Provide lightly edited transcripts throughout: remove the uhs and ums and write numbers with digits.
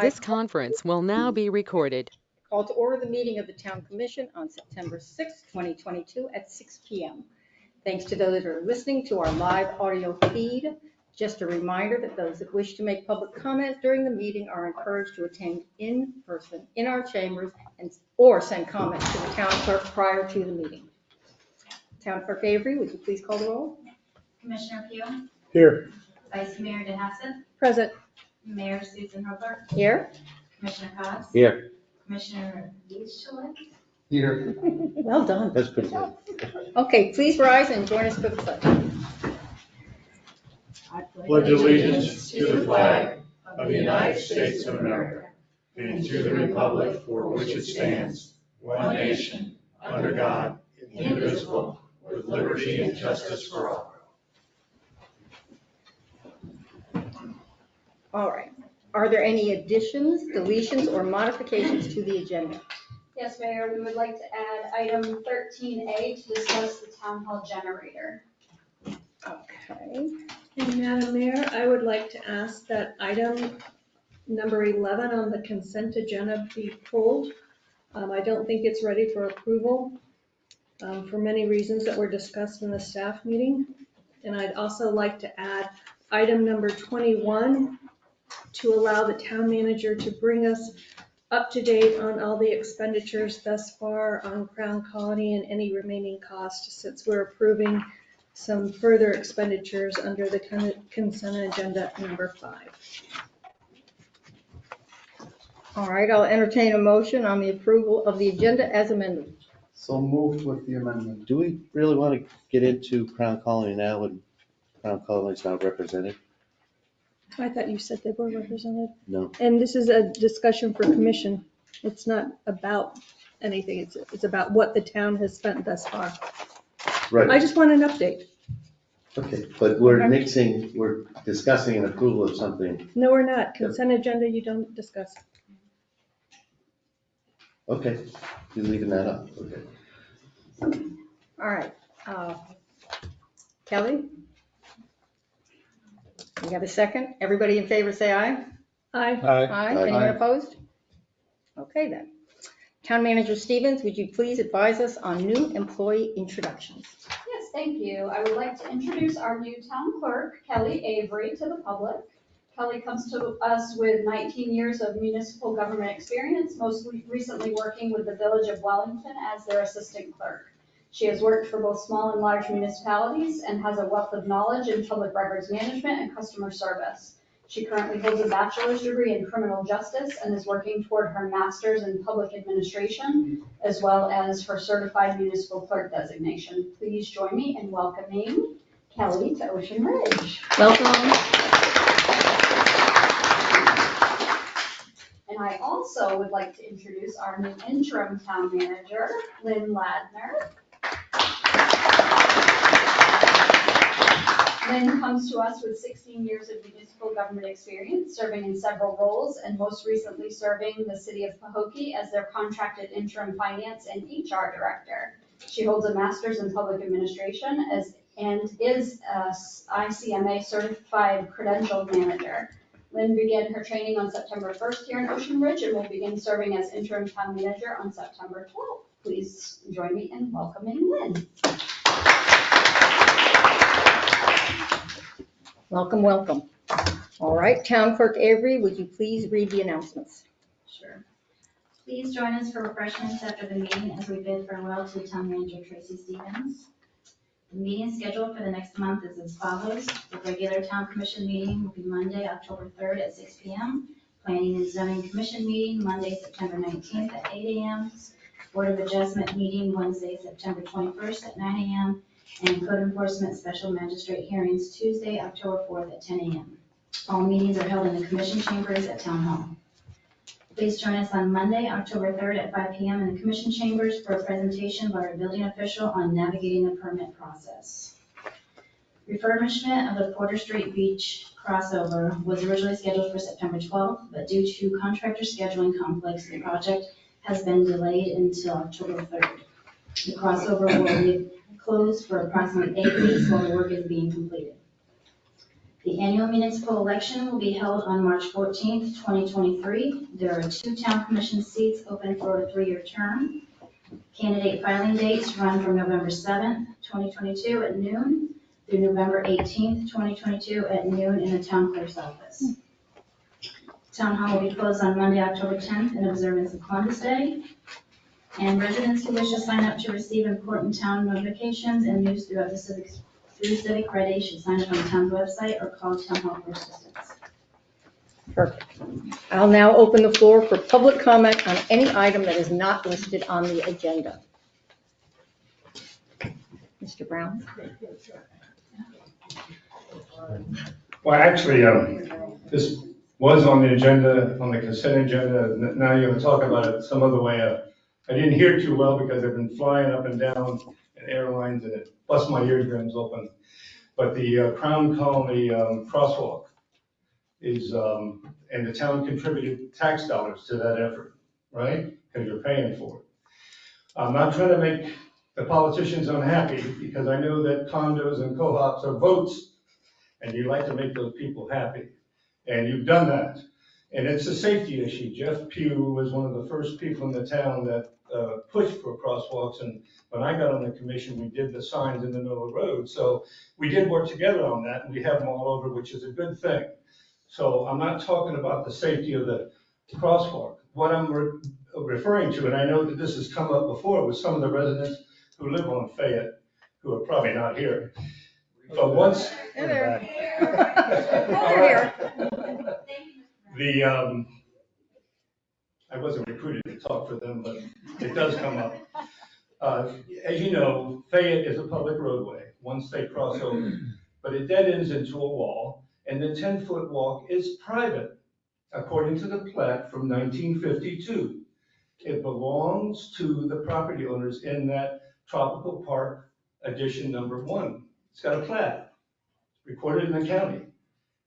This conference will now be recorded. Call to order the meeting of the Town Commission on September 6, 2022 at 6 p.m. Thanks to those that are listening to our live audio feed. Just a reminder that those that wish to make public comments during the meeting are encouraged to attend in person in our chambers or send comments to the town clerk prior to the meeting. Town Clerk Avery, would you please call the roll? Commissioner Pugh, Here. Vice Mayor DeHassen, Present. Mayor Susan Hobart, Here. Commissioner Cox, Here. Commissioner Eastchiller, Here. Well done. That's pretty good. Okay, please rise and join us for the pledge. Pledge allegiance to the flag of the United States of America and to the republic for which it stands, one nation, under God, indivisible, with liberty and justice for all. All right. Are there any additions, deletions, or modifications to the agenda? Yes, Mayor, we would like to add item 13A to discuss the town hall generator. Okay. And Madam Mayor, I would like to ask that item number 11 on the consent agenda be pulled. I don't think it's ready for approval for many reasons that were discussed in the staff meeting. And I'd also like to add item number 21 to allow the town manager to bring us up to date on all the expenditures thus far on Crown Colony and any remaining costs, since we're approving some further expenditures under the consent agenda number 5. All right, I'll entertain a motion on the approval of the agenda as amended. So moved with the amendment. Do we really want to get into Crown Colony now when Crown Colony is not represented? I thought you said they were represented. No. And this is a discussion for commission. It's not about anything. It's about what the town has spent thus far. I Right, just want an update. okay, but we're discussing an approval of something. No, we're not. Consent agenda, you don't discuss. Okay, you're leaving that up, okay. All right. Kelly? You have a second? Everybody in favor, say aye. Aye. Aye. Aye. Anyone opposed? Okay then. Town Manager Stevens, would you please advise us on new employee introductions? Yes, thank you. I would like to introduce our new town clerk, Kelly Avery, to the public. Kelly comes to us with 19 years of municipal government experience, most recently working with the Village of Wellington as their assistant clerk. She has worked for both small and large municipalities and has a wealth of knowledge in public records management and customer service. She currently holds a bachelor's degree in criminal justice and is working toward her master's in public administration, as well as her certified municipal clerk designation. Please join me in welcoming Kelly to Ocean Ridge. Welcome. And I also would like to introduce our new interim town manager, Lynn Ladner. Lynn comes to us with 16 years of municipal government experience, serving in several roles, and most recently serving the city of Pahokee as their contracted interim finance and HR director. She holds a master's in public administration and is a ICMA certified credentialed manager. Lynn began her training on September 1st here in Ocean Ridge and will begin serving as interim town manager on September 12th. Please join me in welcoming Lynn. Welcome, welcome. All right, Town Clerk Avery, would you please read the announcements? Sure. Please join us for refreshments after the meeting as we bid farewell to town manager Tracy Stevens. The meeting schedule for the next month is as follows. The regular town commission meeting will be Monday, October 3rd at 6 p.m. Planning and zoning commission meeting Monday, September 19th at 8 a.m. Board of Adjustment meeting Wednesday, September 21st at 9 a.m. And code enforcement special magistrate hearings Tuesday, October 4th at 10 a.m. All meetings are held in the commission chambers at Town Hall. Please join us on Monday, October 3rd at 5 p.m. in the commission chambers for a presentation by our building official on navigating the permit process. Refurbishment of the Porter Street Beach crossover was originally scheduled for September 12th, but due to contractor scheduling conflicts, the project has been delayed until October 3rd. The crossover will be closed for approximately 8 weeks while the work is being completed. The annual municipal election will be held on March 14th, 2023. There are 2 town commission seats open for a 3-year term. Candidate filing dates run from November 7th, 2022 at noon through November 18th, 2022 at noon in the town clerk's office. Town hall will be closed on Monday, October 10th in observance of Columbus Day. And residents who wish to sign up to receive important town notifications and news throughout the Civic Ready should sign up on the town's website or call Town Hall for assistance. Perfect. I'll now open the floor for public comment on any item that is not listed on the agenda. Mr. Brown? Well, actually, this was on the agenda, on the consent agenda. Now you're going to talk about it some other way. I didn't hear too well because I've been flying up and down in airlines and it bust my eardrums open. But the Crown Colony crosswalk is, and the town contributed tax dollars to that effort, right? Because you're paying for it. I'm not trying to make the politicians unhappy because I know that condos and co-ops are votes and you like to make those people happy. And you've done that. And it's a safety issue. Jeff Pugh was one of the first people in the town that pushed for crosswalks. And when I got on the commission, we did the signs in the middle of the road. So we did work together on that and we have them all over, which is a good thing. So I'm not talking about the safety of the crosswalk. What I'm referring to, and I know that this has come up before with some of the residents who live on Fayette, who are probably not here. But once, They're the, I wasn't recruited to talk for them, but it does come up. As you know, Fayette is a public roadway once they cross over, but it dead ends into a wall, and the 10-foot walk is private, according to the plat from 1952. It belongs to the property owners in that Tropical Park Addition number 1. It's got a plat, recorded in the county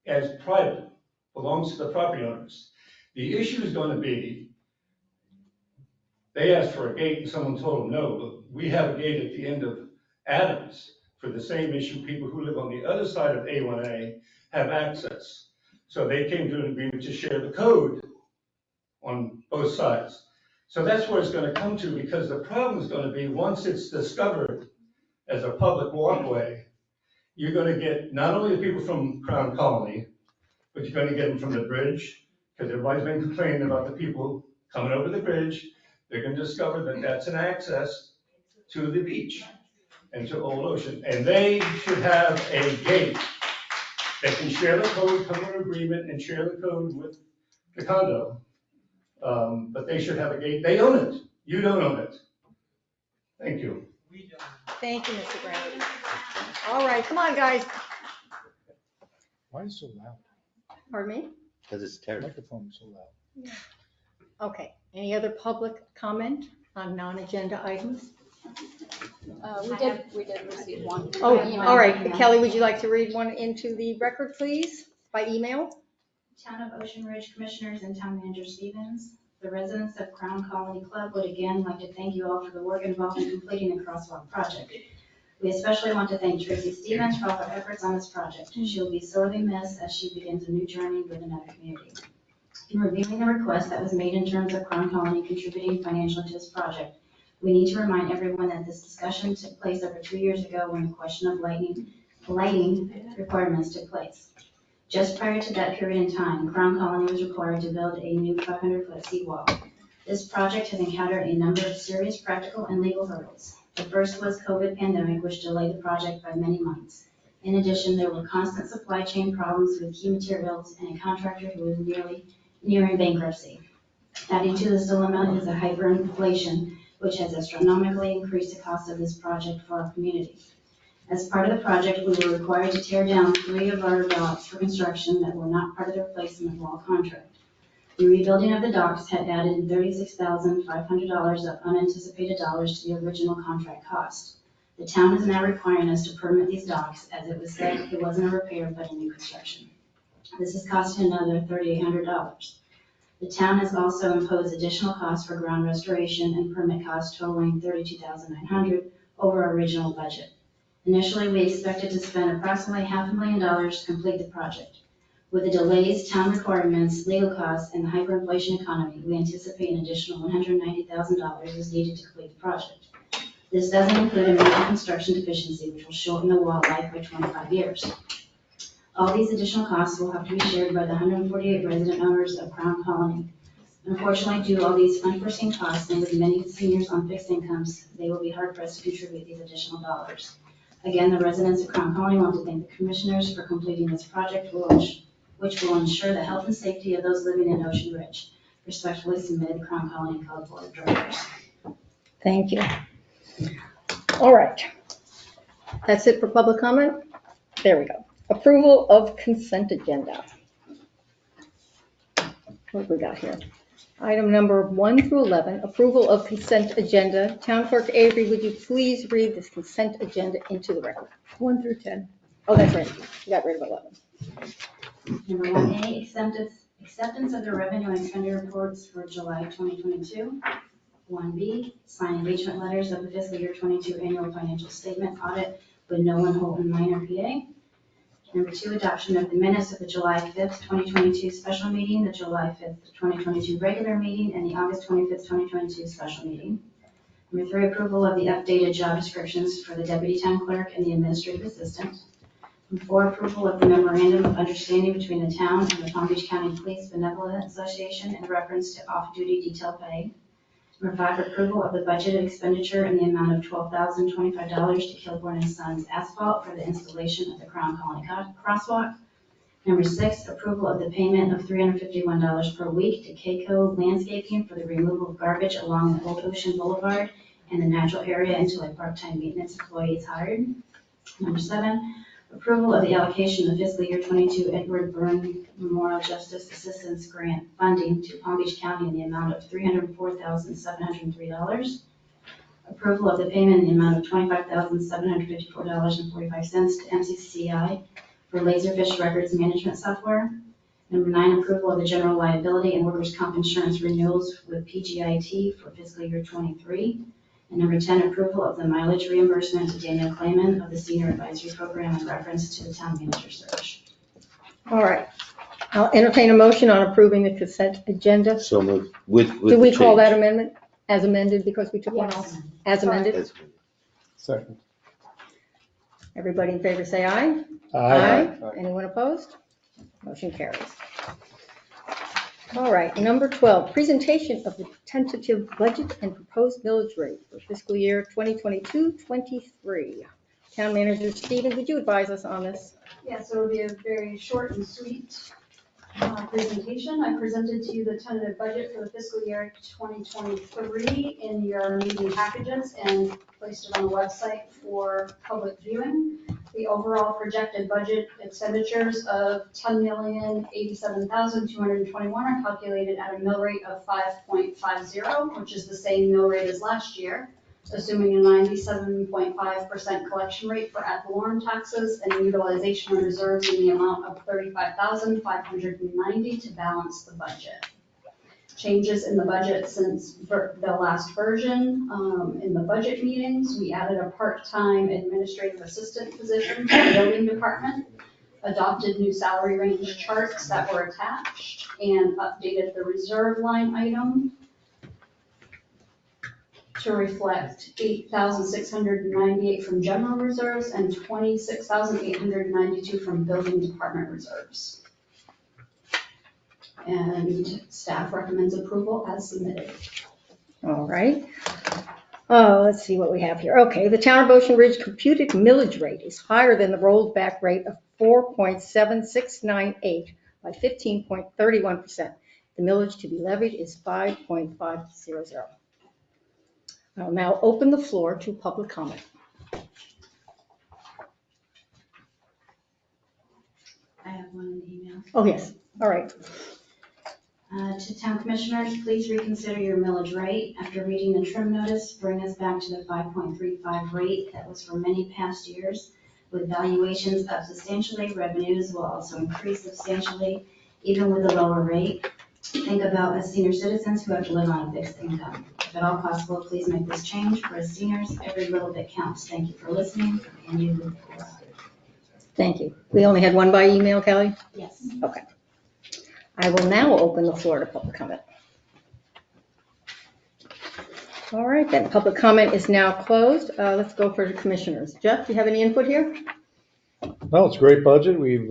as private, belongs to the property owners. The issue is going to be, they asked for a gate and someone told them no, but we have a gate at the end of Adams for the same issue. People who live on the other side of A1A have access. So they came to an agreement to share the code on both sides. So that's where it's going to come to, because the problem is going to be once it's discovered as a public walkway, you're going to get not only the people from Crown Colony, but you're going to get them from the bridge, because everybody's been complaining about the people coming over the bridge. They're going to discover that that's an access to the beach and to Old Ocean. And they should have a gate that can share the code, come to an agreement and share the code with the condo. But they should have a gate. They own it. You don't own it. Thank you. Thank you, Mr. Brown. All right, come on, guys. Why is it so loud? Pardon me? Because it's The terrible. microphone is so loud. Okay, any other public comment on non-agenda items? We did receive one. Oh, Email. all right. Kelly, would you like to read one into the record, please, by email? Town of Ocean Ridge Commissioners and Town Manager Stevens, the residents of Crown Colony Club would again like to thank you all for the work involved in completing the crosswalk project. We especially want to thank Tracy Stevens for all her efforts on this project. She will be sorely missed as she begins a new journey with another community. In reviewing the request that was made in terms of Crown Colony contributing financially to this project, we need to remind everyone that this discussion took place over 2 years ago when the question of lighting requirements took place. Just prior to that period in time, Crown Colony was required to build a new 500-foot seawall. This project has encountered a number of serious practical and legal hurdles. The first was COVID pandemic, which delayed the project by many months. In addition, there were constant supply chain problems with key materials and a contractor who was nearing bankruptcy. Adding to this dilemma is a hyperinflation, which has astronomically increased the cost of this project for our community. As part of the project, we were required to tear down 3 of our docks for construction that were not part of the replacement wall contract. The rebuilding of the docks had added $36,500 of unanticipated dollars to the original contract cost. The town is now requiring us to permit these docks, as it was said it wasn't a repair but a new construction. This is costing another $3,800. The town has also imposed additional costs for ground restoration and permit costs totaling $32,900 over our original budget. Initially, we expected to spend approximately $500,000 to complete the project. With the delays, town requirements, legal costs, and the hyperinflation economy, we anticipate an additional $190,000 is needed to complete the project. This doesn't include a major construction deficiency, which will shorten the wall life by 25 years. All these additional costs will have to be shared by the 148 resident owners of Crown Colony. Unfortunately, due to all these unforeseen costs and with many seniors on fixed incomes, they will be hard pressed to contribute these additional dollars. Again, the residents of Crown Colony want to thank the commissioners for completing this project, which will ensure the health and safety of those living in Ocean Ridge. Respectfully submitted, Crown Colony College Board of Directors. Thank you. All right. That's it for public comment? There we go. Approval of consent agenda. What have we got here? Item number 1 through 11, approval of consent agenda. Town Clerk Avery, would you please read this consent agenda into the record? 1 through 10. Oh, that's right. You got rid of 11. Number 1A, acceptance of the revenue and expenditure reports for July 2022. 1B, sign engagement letters of the fiscal year 22 annual financial statement audit with Nolan Holton Minor PA. Number 2, adoption of the minutes of the July 5th, 2022 special meeting, the July 5th, 2022 regular meeting, and the August 25th, 2022 special meeting. Number 3, approval of the updated job descriptions for the deputy town clerk and the administrative assistant. Number 4, approval of the memorandum of understanding between the town and the Palm Beach County Police Benevolent Association in reference to off-duty detail pay. Number 5, approval of the budgeted expenditure in the amount of $12,025 to Kilborn and Sons Asphalt for the installation of the Crown Colony Crosswalk. Number 6, approval of the payment of $351 per week to Keiko Landscaping for the removal of garbage along the Old Ocean Boulevard and the natural area until a part-time maintenance employee is hired. Number 7, approval of the allocation of fiscal year 22 Edward Byrne Memorial Justice Assistance Grant funding to Palm Beach County in the amount of $304,703. Approval of the payment in the amount of $25,754.45 to MCCI for Laserfish Records Management Software. Number 9, approval of the general liability and workers' comp insurance renewals with PGIT for fiscal year 23. And number 10, approval of the mileage reimbursement to Daniel Clayman of the Senior Advisory Program in reference to the town manager search. All right. I'll entertain a motion on approving the consent agenda. So moved with Do we the call that change. amendment as amended because we took one off? As amended? As- Second. Everybody in favor say aye. Aye. Anyone opposed? Motion carries. All right, number 12, presentation of the tentative budget and proposed millage rate for fiscal year 2022-23. Town Manager Stephen, would you advise us on this? Yes, it will be a very short and sweet presentation. I presented to you the tentative budget for the fiscal year 2023 in your meeting packages and placed it on the website for public viewing. The overall projected budget expenditures of $10,087,221 are calculated at a mill rate of 5.50, which is the same mill rate as last year, assuming a 97.5% collection rate for ad valorem taxes and utilization of reserves in the amount of $35,590 to balance the budget. Changes in the budget since the last version. In the budget meetings, we added a part-time administrative assistant position to the building department, adopted new salary range charts that were attached, and updated the reserve line item to reflect $8,698 from general reserves and $26,892 from building department reserves. And staff recommends approval as submitted. All right. Let's see what we have here. Okay, the Town of Ocean Ridge computed millage rate is higher than the rolled back rate of 4.7698 by 15.31%. The millage to be levied is 5.500. I'll now open the floor to public comment. I have one in the email. Oh, yes. All right. To town commissioners, please reconsider your millage rate. After reading the trim notice, bring us back to the 5.35 rate that was for many past years. With valuations up substantially, revenues will also increase substantially, even with a lower rate. think about as senior citizens who have to live on a fixed income. If at all possible, please make this change. For as seniors, every little bit counts. Thank you for listening, and you move forward. Thank you. We only had one by email, Kelly? Yes. Okay. I will now open the floor to public comment. All right, then, public comment is now closed. Let's go for the commissioners. Jeff, do you have any input here? No, it's a great budget. We've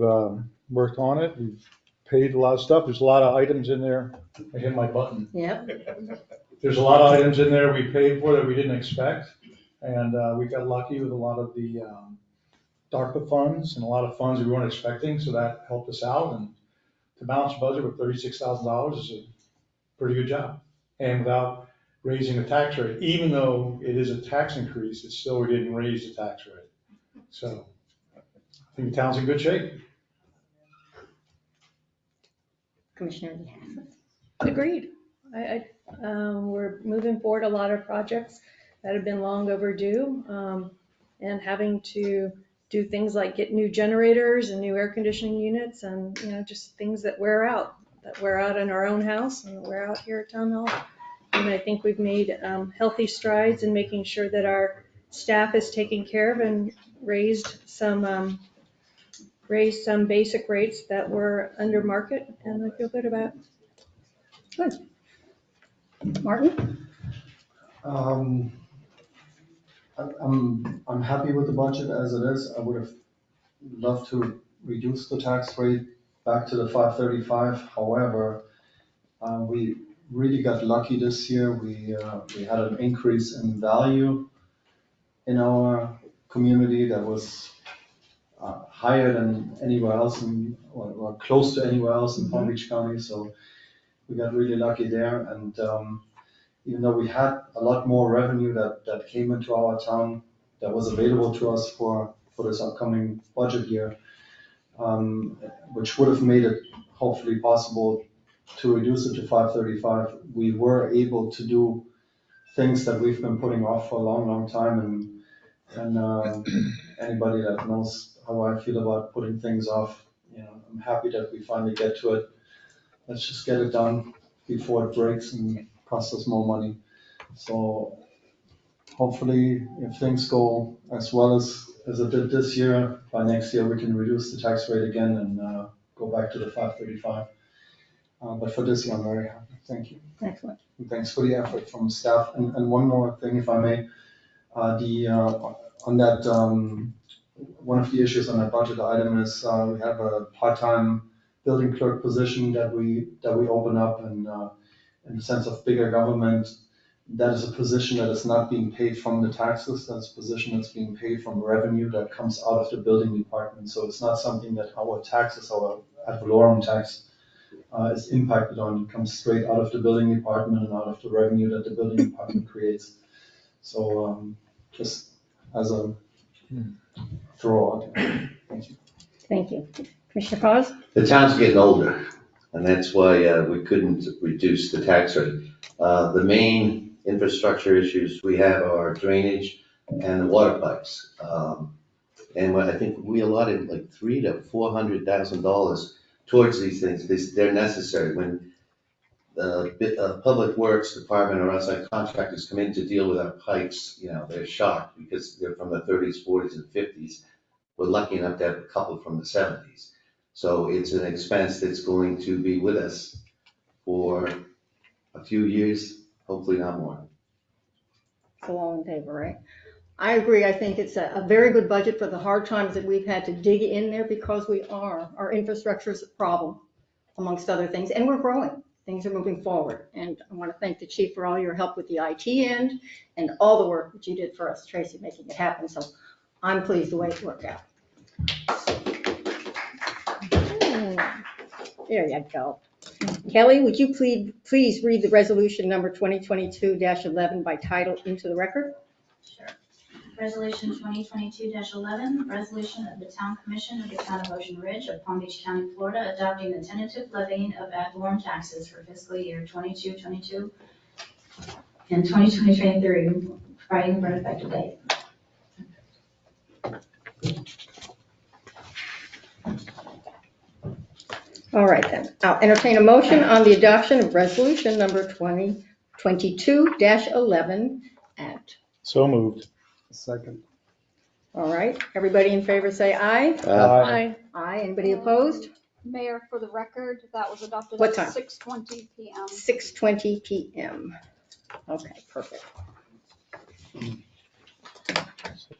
worked on it. We've paid a lot of stuff. There's a lot of items in there. I hit my button. Yep. There's a lot of items in there we paid for that we didn't expect. And we got lucky with a lot of the DARPA funds and a lot of funds we weren't expecting. So that helped us out. And to balance the budget with $36,000 is a pretty good job. And without raising the tax rate, even though it is a tax increase, it's still, we didn't raise the tax rate. So I think the town's in good shape. Commissioner. Agreed. We're moving forward a lot of projects that have been long overdue, and having to do things like get new generators and new air conditioning units and, just things that wear out in our own house and wear out here at Town Hall. And I think we've made healthy strides in making sure that our staff is taken care of and raised some basic rates that were under market, and I feel good about it. Good. Martin? I'm happy with the budget as it is. I would have loved to reduce the tax rate back to the 535. However, we really got lucky this year. We had an increase in value in our community that was higher than anywhere else or close to anywhere else in Palm Beach County. So we got really lucky there. And even though we had a lot more revenue that came into our town that was available to us for this upcoming budget year, which would have made it hopefully possible to reduce it to 535, we were able to do things that we've been putting off for a long, long time. And anybody that knows how I feel about putting things off, I'm happy that we finally get to it. Let's just get it done before it breaks and costs us more money. So hopefully, if things go as well as it did this year, by next year we can reduce the tax rate again and go back to the 535. But for this year, I'm very happy. Thank you. Excellent. And thanks for the effort from staff. And one more thing, if I may, on that, one of the issues on that budget item is we have a part-time building clerk position that we open up, and in the sense of bigger government, that is a position that is not being paid from the taxes. That's a position that's being paid from revenue that comes out of the building department. So it's not something that our taxes, our ad valorem tax, is impacted on. It comes straight out of the building department and out of the revenue that the building department creates. So just as a throw out. Thank you. Thank you. Commissioner Paz? The town's getting older, and that's why we couldn't reduce the tax rate. The main infrastructure issues we have are drainage and the water pipes. And I think we allotted like $300,000 to $400,000 towards these things. They're necessary. When the Public Works Department or outside contractors come in to deal with our pipes, they're shocked because they're from the 30s, 40s, and 50s. We're lucky enough to have a couple from the 70s. So it's an expense that's going to be with us for a few years, hopefully not more. So all in favor, right? I agree. I think it's a very good budget for the hard times that we've had to dig in there because our infrastructure is a problem, amongst other things, and we're growing. Things are moving forward. And I want to thank the chief for all your help with the IT end and all the work that you did for us, Tracy, making it happen. So I'm pleased the way it worked out. There you go. Kelly, would you please read the resolution number 2022-11 by title into the record? Sure. Resolution 2022-11, resolution of the Town Commission of the Town of Ocean Ridge of Palm Beach County, Florida, adopting the tentative levying of ad valorem taxes for fiscal year 22 and 2023, providing for an effective date. All right then, I'll entertain a motion on the adoption of resolution number 2022-11 at, So moved. Second. all right, everybody in favor say aye. Aye. Aye, anybody opposed? Mayor, for the record, that was adopted What at time? 6:20 PM. 6:20 PM. Okay, perfect.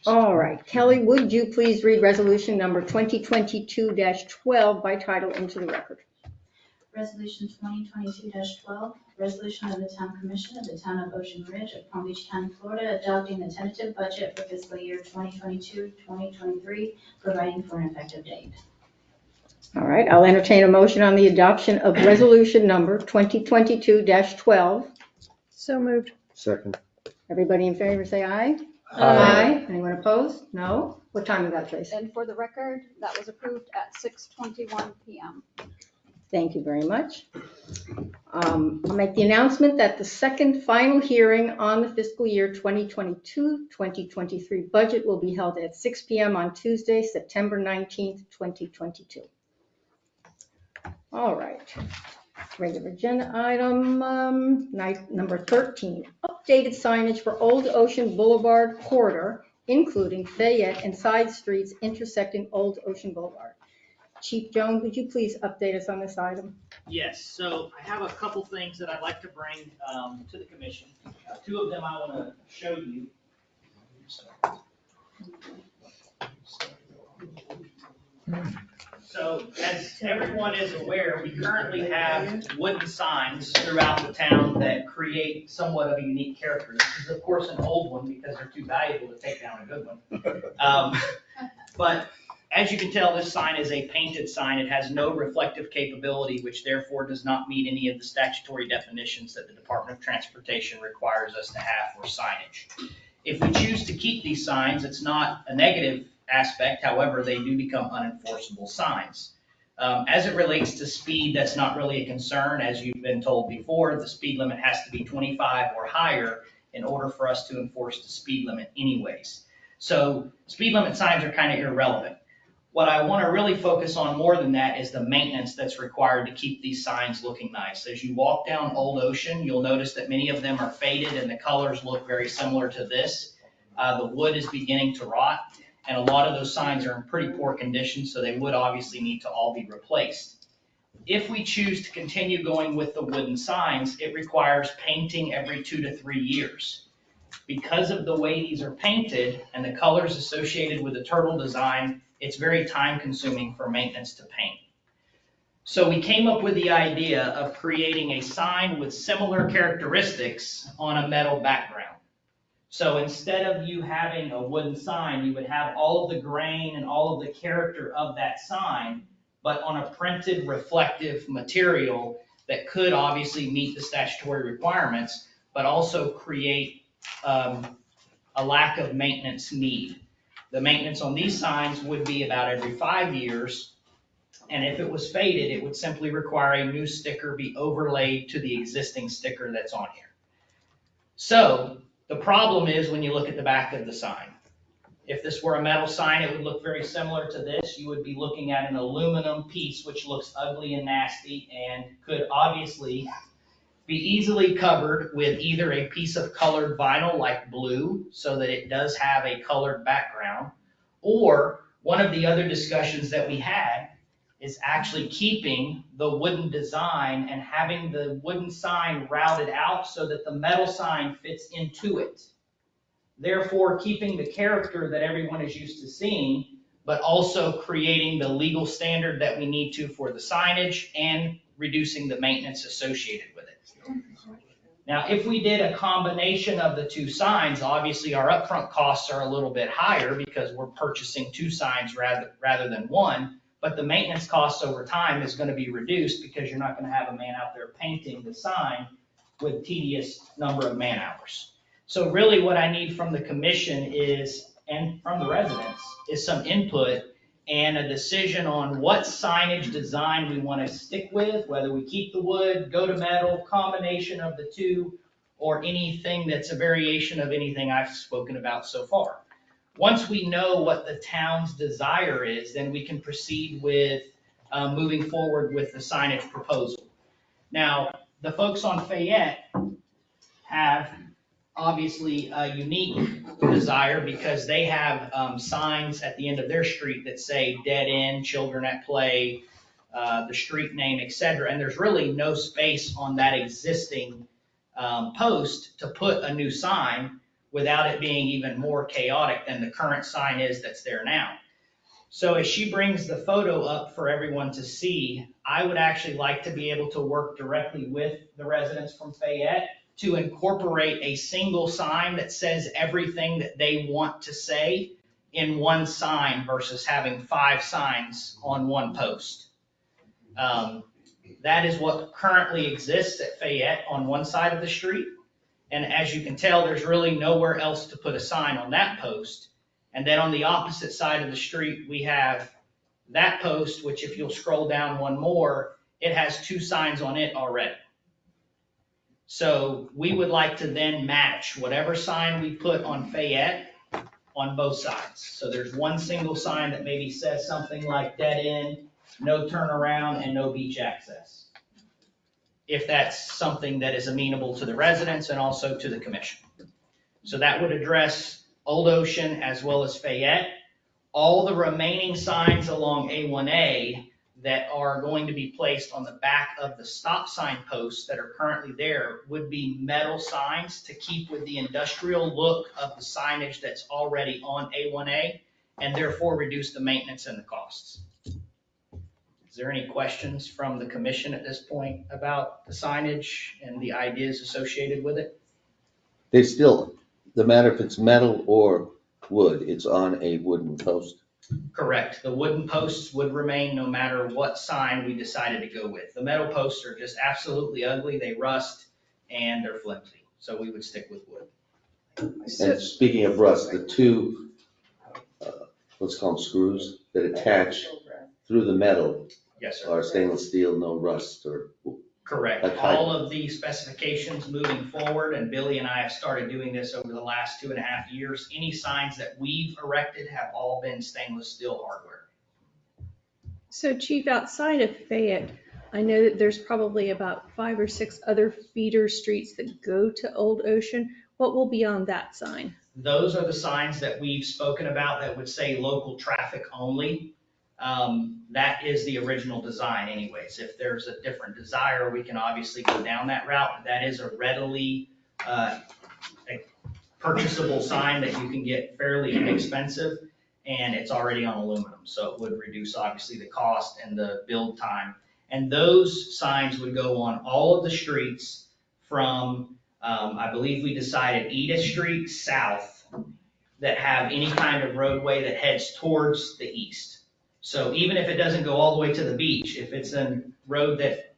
All right, Kelly, would you please read resolution number 2022-12 by title into the record? Resolution 2022-12, resolution of the Town Commission of the Town of Ocean Ridge of Palm Beach County, Florida, adopting the tentative budget for fiscal year 2022-2023, providing for an effective date. All right, I'll entertain a motion on the adoption of resolution number 2022-12. So moved. Second. Everybody in favor say aye. Aye. Anyone opposed? No? What time is that, Tracy? And for the record, that was approved at 6:21 PM. Thank you very much. I'll make the announcement that the second final hearing on the fiscal year 2022-2023 budget will be held at 6 PM on Tuesday, September 19th, 2022. All right. Regular agenda item, number 13, updated signage for Old Ocean Boulevard corridor, including Fayette and side streets intersecting Old Ocean Boulevard. Chief Jones, would you please update us on this item? Yes, so I have a couple things that I'd like to bring to the commission. Two of them I want to show you. So as everyone is aware, we currently have wooden signs throughout the town that create somewhat of a unique character. This is of course an old one because they're too valuable to take down a good one. But as you can tell, this sign is a painted sign. It has no reflective capability, which therefore does not meet any of the statutory definitions that the Department of Transportation requires us to have for signage. If we choose to keep these signs, it's not a negative aspect. However, they do become unenforceable signs. As it relates to speed, that's not really a concern. As you've been told before, the speed limit has to be 25 or higher in order for us to enforce the speed limit anyways. So speed limit signs are kind of irrelevant. What I want to really focus on more than that is the maintenance that's required to keep these signs looking nice. As you walk down Old Ocean, you'll notice that many of them are faded and the colors look very similar to this. The wood is beginning to rot, and a lot of those signs are in pretty poor condition, so they would obviously need to all be replaced. If we choose to continue going with the wooden signs, it requires painting every 2 to 3 years. Because of the way these are painted and the colors associated with the turtle design, it's very time consuming for maintenance to paint. So we came up with the idea of creating a sign with similar characteristics on a metal background. So instead of you having a wooden sign, you would have all of the grain and all of the character of that sign, but on a printed reflective material that could obviously meet the statutory requirements, but also create a lack of maintenance need. The maintenance on these signs would be about every 5 years, and if it was faded, it would simply require a new sticker be overlaid to the existing sticker that's on here. So the problem is when you look at the back of the sign. If this were a metal sign, it would look very similar to this. You would be looking at an aluminum piece which looks ugly and nasty and could obviously be easily covered with either a piece of colored vinyl like blue so that it does have a colored background, or one of the other discussions that we had is actually keeping the wooden design and having the wooden sign routed out so that the metal sign fits into it. Therefore, keeping the character that everyone is used to seeing, but also creating the legal standard that we need to for the signage and reducing the maintenance associated with it. Now, if we did a combination of the two signs, obviously our upfront costs are a little bit higher because we're purchasing two signs rather than one, but the maintenance costs over time is going to be reduced because you're not going to have a man out there painting the sign with tedious number of man hours. So really what I need from the commission is, and from the residents, is some input and a decision on what signage design we want to stick with, whether we keep the wood, go to metal, combination of the two, or anything that's a variation of anything I've spoken about so far. Once we know what the town's desire is, then we can proceed with moving forward with the signage proposal. Now, the folks on Fayette have obviously a unique desire because they have signs at the end of their street that say dead end, children at play, the street name, et cetera. And there's really no space on that existing post to put a new sign without it being even more chaotic than the current sign is that's there now. So as she brings the photo up for everyone to see, I would actually like to be able to work directly with the residents from Fayette to incorporate a single sign that says everything that they want to say in one sign versus having 5 signs on one post. That is what currently exists at Fayette on one side of the street. And as you can tell, there's really nowhere else to put a sign on that post. And then on the opposite side of the street, we have that post, which if you'll scroll down one more, it has 2 signs on it already. So we would like to then match whatever sign we put on Fayette on both sides. So there's one single sign that maybe says something like dead end, no turnaround, and no beach access. If that's something that is amenable to the residents and also to the commission. So that would address Old Ocean as well as Fayette. All the remaining signs along A1A that are going to be placed on the back of the stop sign posts that are currently there would be metal signs to keep with the industrial look of the signage that's already on A1A and therefore reduce the maintenance and the costs. Is there any questions from the commission at this point about the signage and the ideas associated with it? They still, no matter if it's metal or wood, it's on a wooden post. Correct. The wooden posts would remain no matter what sign we decided to go with. The metal posts are just absolutely ugly. They rust and they're flimsy. So we would stick with wood. And speaking of rust, the 2, let's call them screws that attach through the metal Yes, sir. are stainless steel, no rust or. Correct. Like height. All of the specifications moving forward, and Billy and I have started doing this over the last 2.5 years. Any signs that we've erected have all been stainless steel hardware. So Chief, outside of Fayette, I know that there's probably about 5 or 6 other feeder streets that go to Old Ocean. What will be on that sign? Those are the signs that we've spoken about that would say local traffic only. That is the original design anyways. If there's a different desire, we can obviously go down that route. That is a readily purchasable sign that you can get fairly inexpensive, and it's already on aluminum. So it would reduce obviously the cost and the build time. And those signs would go on all of the streets from, I believe we decided Edith Street south that have any kind of roadway that heads towards the east. So even if it doesn't go all the way to the beach, if it's a road that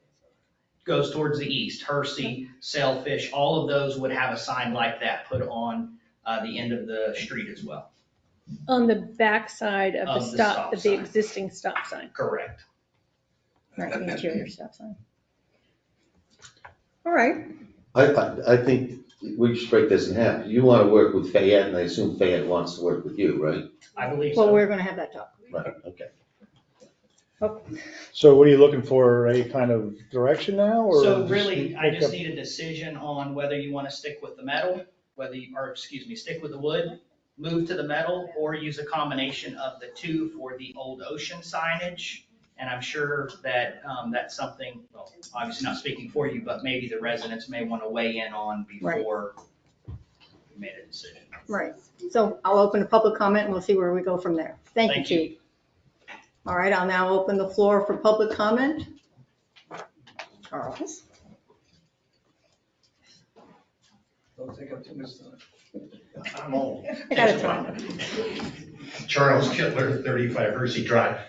goes towards the east, Hersey, Sailfish, all of those would have a sign like that put on the end of the street as well. On the back side of Of the the stop, stop of the sign. existing stop sign. Correct. Right, the interior stop sign. All right. I think we should break this in half. You want to work with Fayette, and I assume Fayette wants to work with you, right? I believe Well, so. we're going to have that talk. Right, okay. So what are you looking for, a kind of direction now, or? So just really, I pick just up- need a decision on whether you want to stick with the metal, stick with the wood, move to the metal, or use a combination of the 2 for the Old Ocean signage. And I'm sure that that's something, well, obviously not speaking for you, but maybe the residents may want to weigh in on before we made a decision. Right. So I'll open a public comment and we'll see where we go from there. Thank you, Thank you. Chief. All right, I'll now open the floor for public comment. Charles? Don't take up too much time. I'm old. I got a time. Charles Kittler, 35 Hersey Drive.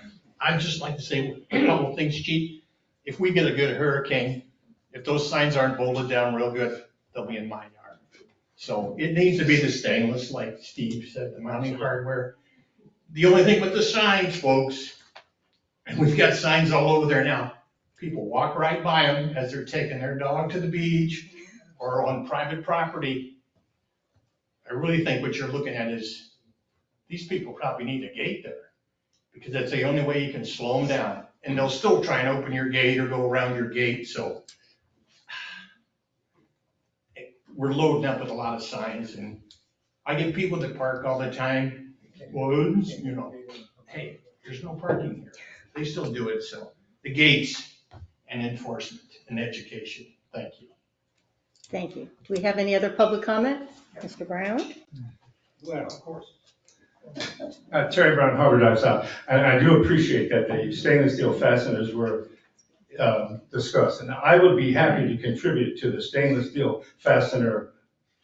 I'd just like to say a couple things, Chief. If we get a good hurricane, if those signs aren't bolted down real good, they'll be in my yard. So it needs to be the stainless, like Steve said, the mounting hardware. The only thing with the signs, folks, and we've got signs all over there now, people walk right by them as they're taking their dog to the beach or on private property. I really think what you're looking at is, these people probably need a gate there, because that's the only way you can slow them down. and they'll still try and open your gate or go around your gate, so we're loading up with a lot of signs, and I get people that park all the time, well, you know, hey, there's no parking here. They still do it, so the gates and enforcement and education. Thank you. Thank you. Do we have any other public comment? Mr. Brown? Well, of course. Terry Brown, Harvard Drive South. And I do appreciate that the stainless steel fasteners were discussed. And I would be happy to contribute to the stainless steel fastener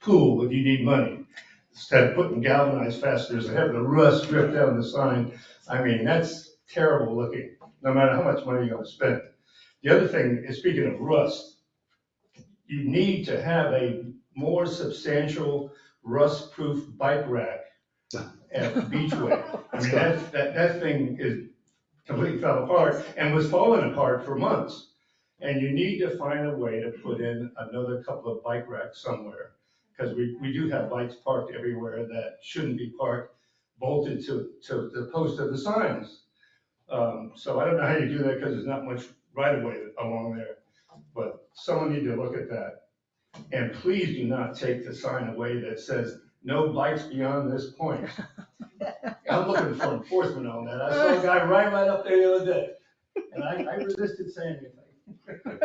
pool if you need money. Instead of putting galvanized fasteners that have the rust drip down the sign. I mean, that's terrible looking, no matter how much money you're gonna spend. The other thing is, speaking of rust, you need to have a more substantial rust-proof bike rack at Beachway. I mean, that thing is completely fell apart and was falling apart for months. And you need to find a way to put in another couple of bike racks somewhere. Because we do have bikes parked everywhere that shouldn't be parked, bolted to the post of the signs. So I don't know how you do that because there's not much right of way along there. But someone need to look at that. And please do not take the sign away that says, no bikes beyond this point. I'm looking for enforcement on that. I saw a guy right up there the other day, and I resisted saying anything.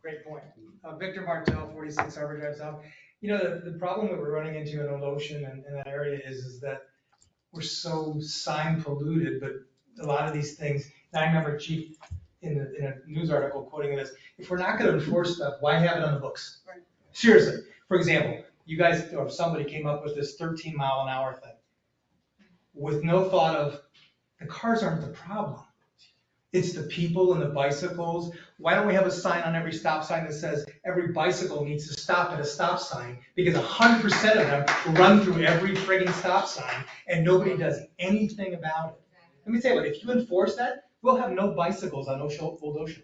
Great point. Victor Martel, 46 Harvard Drive South. You know, the problem that we're running into in Old Ocean and that area is that we're so sign polluted, but a lot of these things, and I remember Chief in a news article quoting this, if we're not gonna enforce stuff, why have it on the books? Right. Seriously, for example, you guys, or somebody came up with this 13-mile-an-hour thing with no thought of, the cars aren't the problem. It's the people and the bicycles. Why don't we have a sign on every stop sign that says every bicycle needs to stop at a stop sign? Because 100% of them run through every friggin' stop sign and nobody does anything about it. Let me tell you what, if you enforce that, we'll have no bicycles on Old Ocean.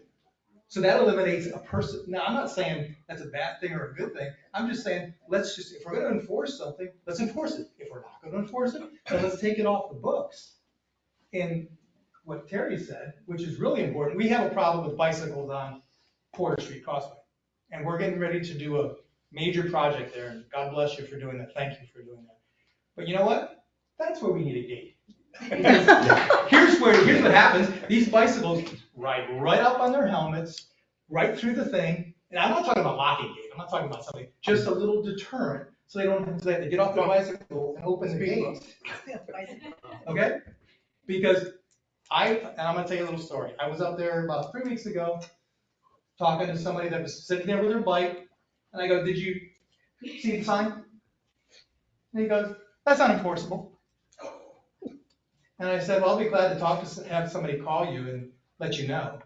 So that eliminates a person. Now, I'm not saying that's a bad thing or a good thing. I'm just saying, if we're gonna enforce something, let's enforce it. If we're not gonna enforce it, then let's take it off the books. And what Terry said, which is really important, we have a problem with bicycles on Porter Street Crossway. And we're getting ready to do a major project there, and God bless you for doing that. Thank you for doing that. But you know what? That's where we need a gate. Here's what happens. These bicycles ride right up on their helmets, right through the thing. And I'm not talking about locking gate. I'm not talking about something, just a little deterrent so they don't have to get off their bicycle and open the gate. Okay? Because I'm gonna tell you a little story. I was up there about 3 weeks ago talking to somebody that was sitting there with their bike, and I go, did you see the sign? And he goes, that's not enforceable. And I said, well, I'll be glad to have somebody call you and let you know.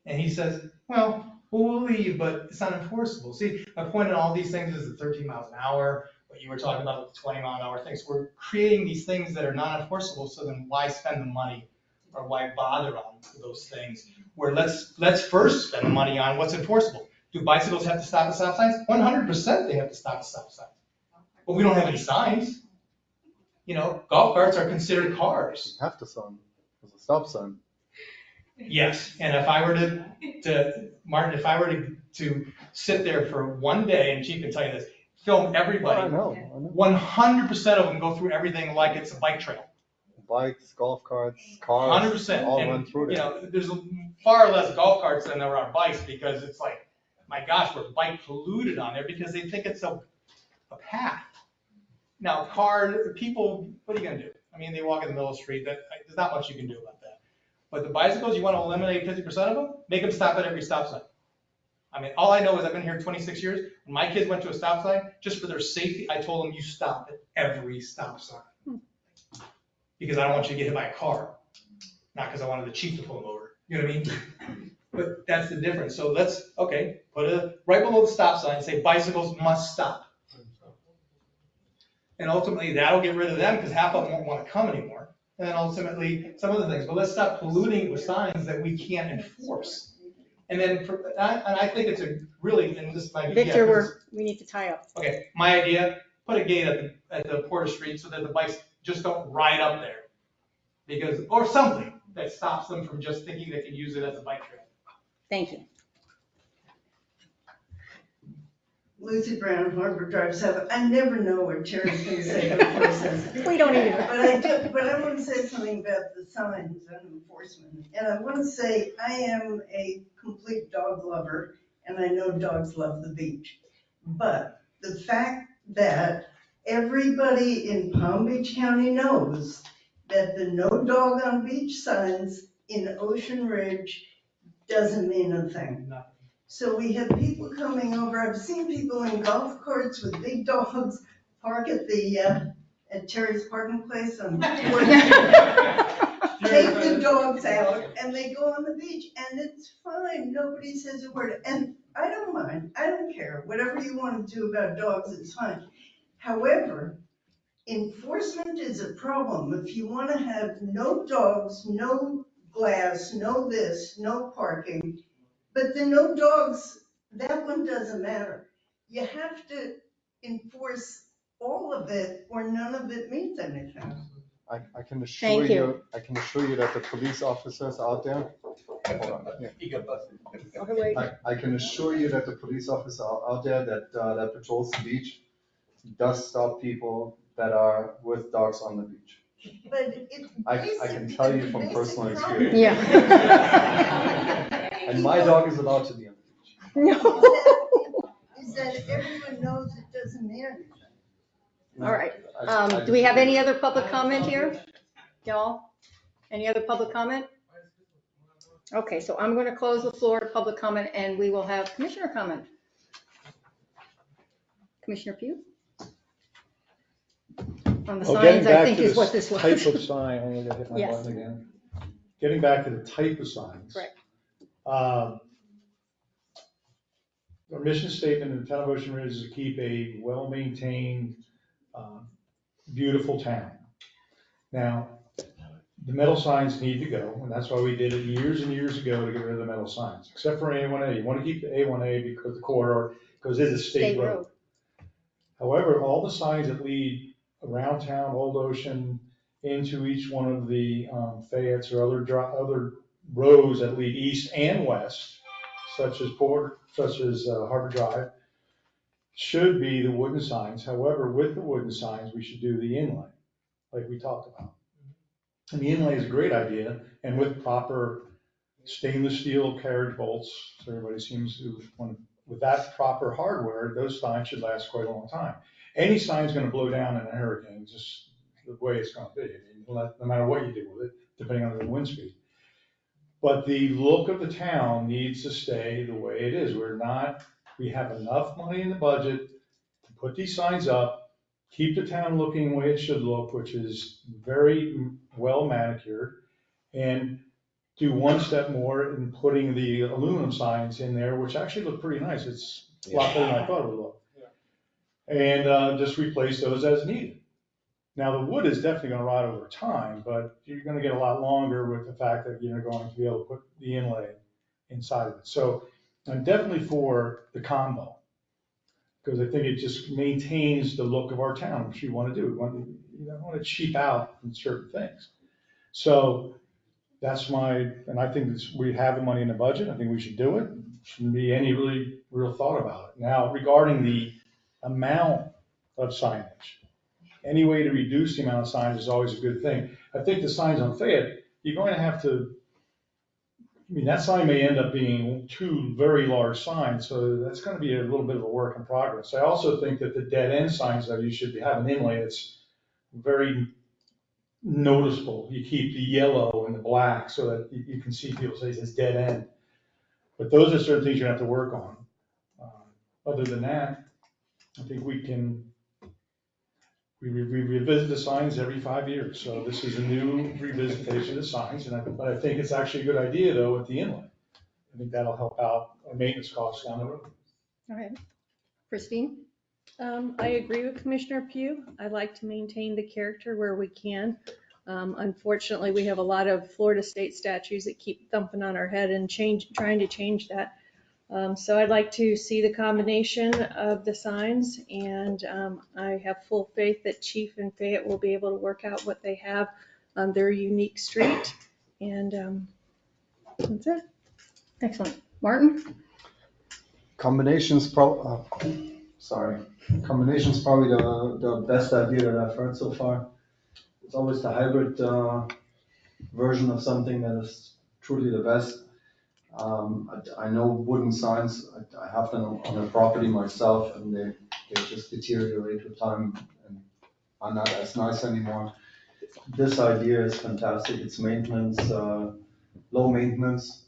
And he says, well, we'll leave, but it's not enforceable. See, my point in all these things is the 13 miles an hour, what you were talking about with the 20-mile-an-hour things. We're creating these things that are not enforceable, so then why spend the money or why bother on those things? Where let's first spend the money on what's enforceable. Do bicycles have to stop at stop signs? 100% they have to stop at stop signs. But we don't have any signs. You know, golf carts are considered cars. Have to sign, there's a stop sign. Yes, and if I were Martin, if I were to sit there for one day, and Chief can tell you this, film everybody. I know. 100% of them go through everything like it's a bike trail. Bikes, golf carts, cars, 100%. all And, run through you there. know, there's far less golf carts than there are bikes because it's like, my gosh, we're bike polluted on there because they think it's a path. Now, people, what are you gonna do? I mean, they walk in the middle of the street, there's not much you can do about that. But the bicycles, you wanna eliminate 50% of them? Make them stop at every stop sign. I mean, all I know is I've been here 26 years. When my kids went to a stop sign, just for their safety, I told them you stop at every stop sign. Because I don't want you to get hit by a car. Not because I wanted the chief to pull them over. You know what I mean? But that's the difference. So let's, okay, put right below the stop sign, say bicycles must stop. And ultimately that'll get rid of them because half of them won't want to come anymore. And then ultimately some other things. But let's stop polluting with signs that we can't enforce. And then, I think it's a really, and this might be. Victor, we need to tie up. Okay, my idea, put a gate at the Porter Street so that the bikes just don't ride up there. Because, or something that stops them from just thinking they can use it as a bike trail. Thank you. Lucy Brown, Harbor Drive 7. I never know what Terry's going to say before he says it. We don't either. But I do. But I want to say something about the signs and enforcement. And I want to say I am a complete dog lover, and I know dogs love the beach. But the fact that everybody in Palm Beach County knows that the no dog on beach signs in Ocean Ridge doesn't mean a thing. Nothing. So we have people coming over. I've seen people in golf carts with big dogs park at at Terry's parking place on take the dogs out and they go on the beach and it's fine. Nobody says a word. And I don't mind. I don't care. Whatever you want to do about dogs, it's fine. However, enforcement is a problem. If you want to have no dogs, no glass, no this, no parking, but the no dogs, that one doesn't matter. You have to enforce all of it or none of it means anything. I can assure Thank you. I can assure you that the police officers out there, hold on, yeah. Okay, wait. I can assure you that the police officer out there that patrols the beach does stop people that are with dogs on the beach. But it's I can tell you from personal experience. Yeah. And my dog is allowed to be on the beach. No. Is that everyone knows it doesn't mean anything. All right. I Do we have any other public comment here? Y'all? Any other public comment? Okay, so I'm going to close the floor to public comment and we will have commissioner comment. Commissioner Pugh? On the signs, I think is what this was. Type of sign, I need to hit my Yes. button again. Getting back to the type of signs. Correct. Our mission statement in the town of Ocean Ridge is to keep a well-maintained, beautiful town. Now, the metal signs need to go, and that's why we did it years and years ago to get rid of the metal signs, except for A1A. You want to keep the A1A because the corridor, because it is a state road. However, all the signs that lead around town, Old Ocean, into each one of the Fayettes or other roads that lead east and west, such as Harbor Drive, should be the wooden signs. However, with the wooden signs, we should do the inlay, like we talked about. And the inlay is a great idea, and with proper stainless steel carriage bolts, so everybody seems to want to, with that proper hardware, those signs should last quite a long time. Any sign's going to blow down in a hurricane, just the way it's going to be. I mean, no matter what you do with it, depending on the wind speed. But the look of the town needs to stay the way it is. We have enough money in the budget to put these signs up, keep the town looking the way it should look, which is very well manicured, and do one step more in putting the aluminum signs in there, which actually look pretty nice. It's a lot better than I thought it would look. And just replace those as needed. Now, the wood is definitely going to rot over time, but you're going to get a lot longer with the fact that you're going to be able to put the inlay inside of it. So I'm definitely for the combo, because I think it just maintains the look of our town, which you want to do. You don't want to cheap out in certain things. So that's and I think we have the money in the budget. I think we should do it. Shouldn't be any real thought about it. Now, regarding the amount of signage, any way to reduce the amount of signs is always a good thing. I think the signs on Fayette, you're going to have to, that sign may end up being 2 very large signs, so that's going to be a little bit of a work in progress. I also think that the dead end signs, though, you should have an inlay that's very noticeable. You keep the yellow and the black so that you can see people say it says dead end. But those are certain things you're going to have to work on. Other than that, I think we revisit the signs every 5 years. So this is a new revisitation of the signs, but I think it's actually a good idea though with the inlay. I think that'll help out our maintenance costs down the road. All right. Christine? I agree with Commissioner Pugh. I like to maintain the character where we can. Unfortunately, we have a lot of Florida state statutes that keep thumping on our head and trying to change that. So I'd like to see the combination of the signs, and I have full faith that Chief and Fayette will be able to work out what they have on their unique street. And that's it. Excellent. Martin? Combination's probably the best idea that I've heard so far. It's always the hybrid version of something that is truly the best. I know wooden signs, I have them on a property myself, and they just deteriorate with time and are not as nice anymore. This idea is fantastic. It's maintenance, low maintenance,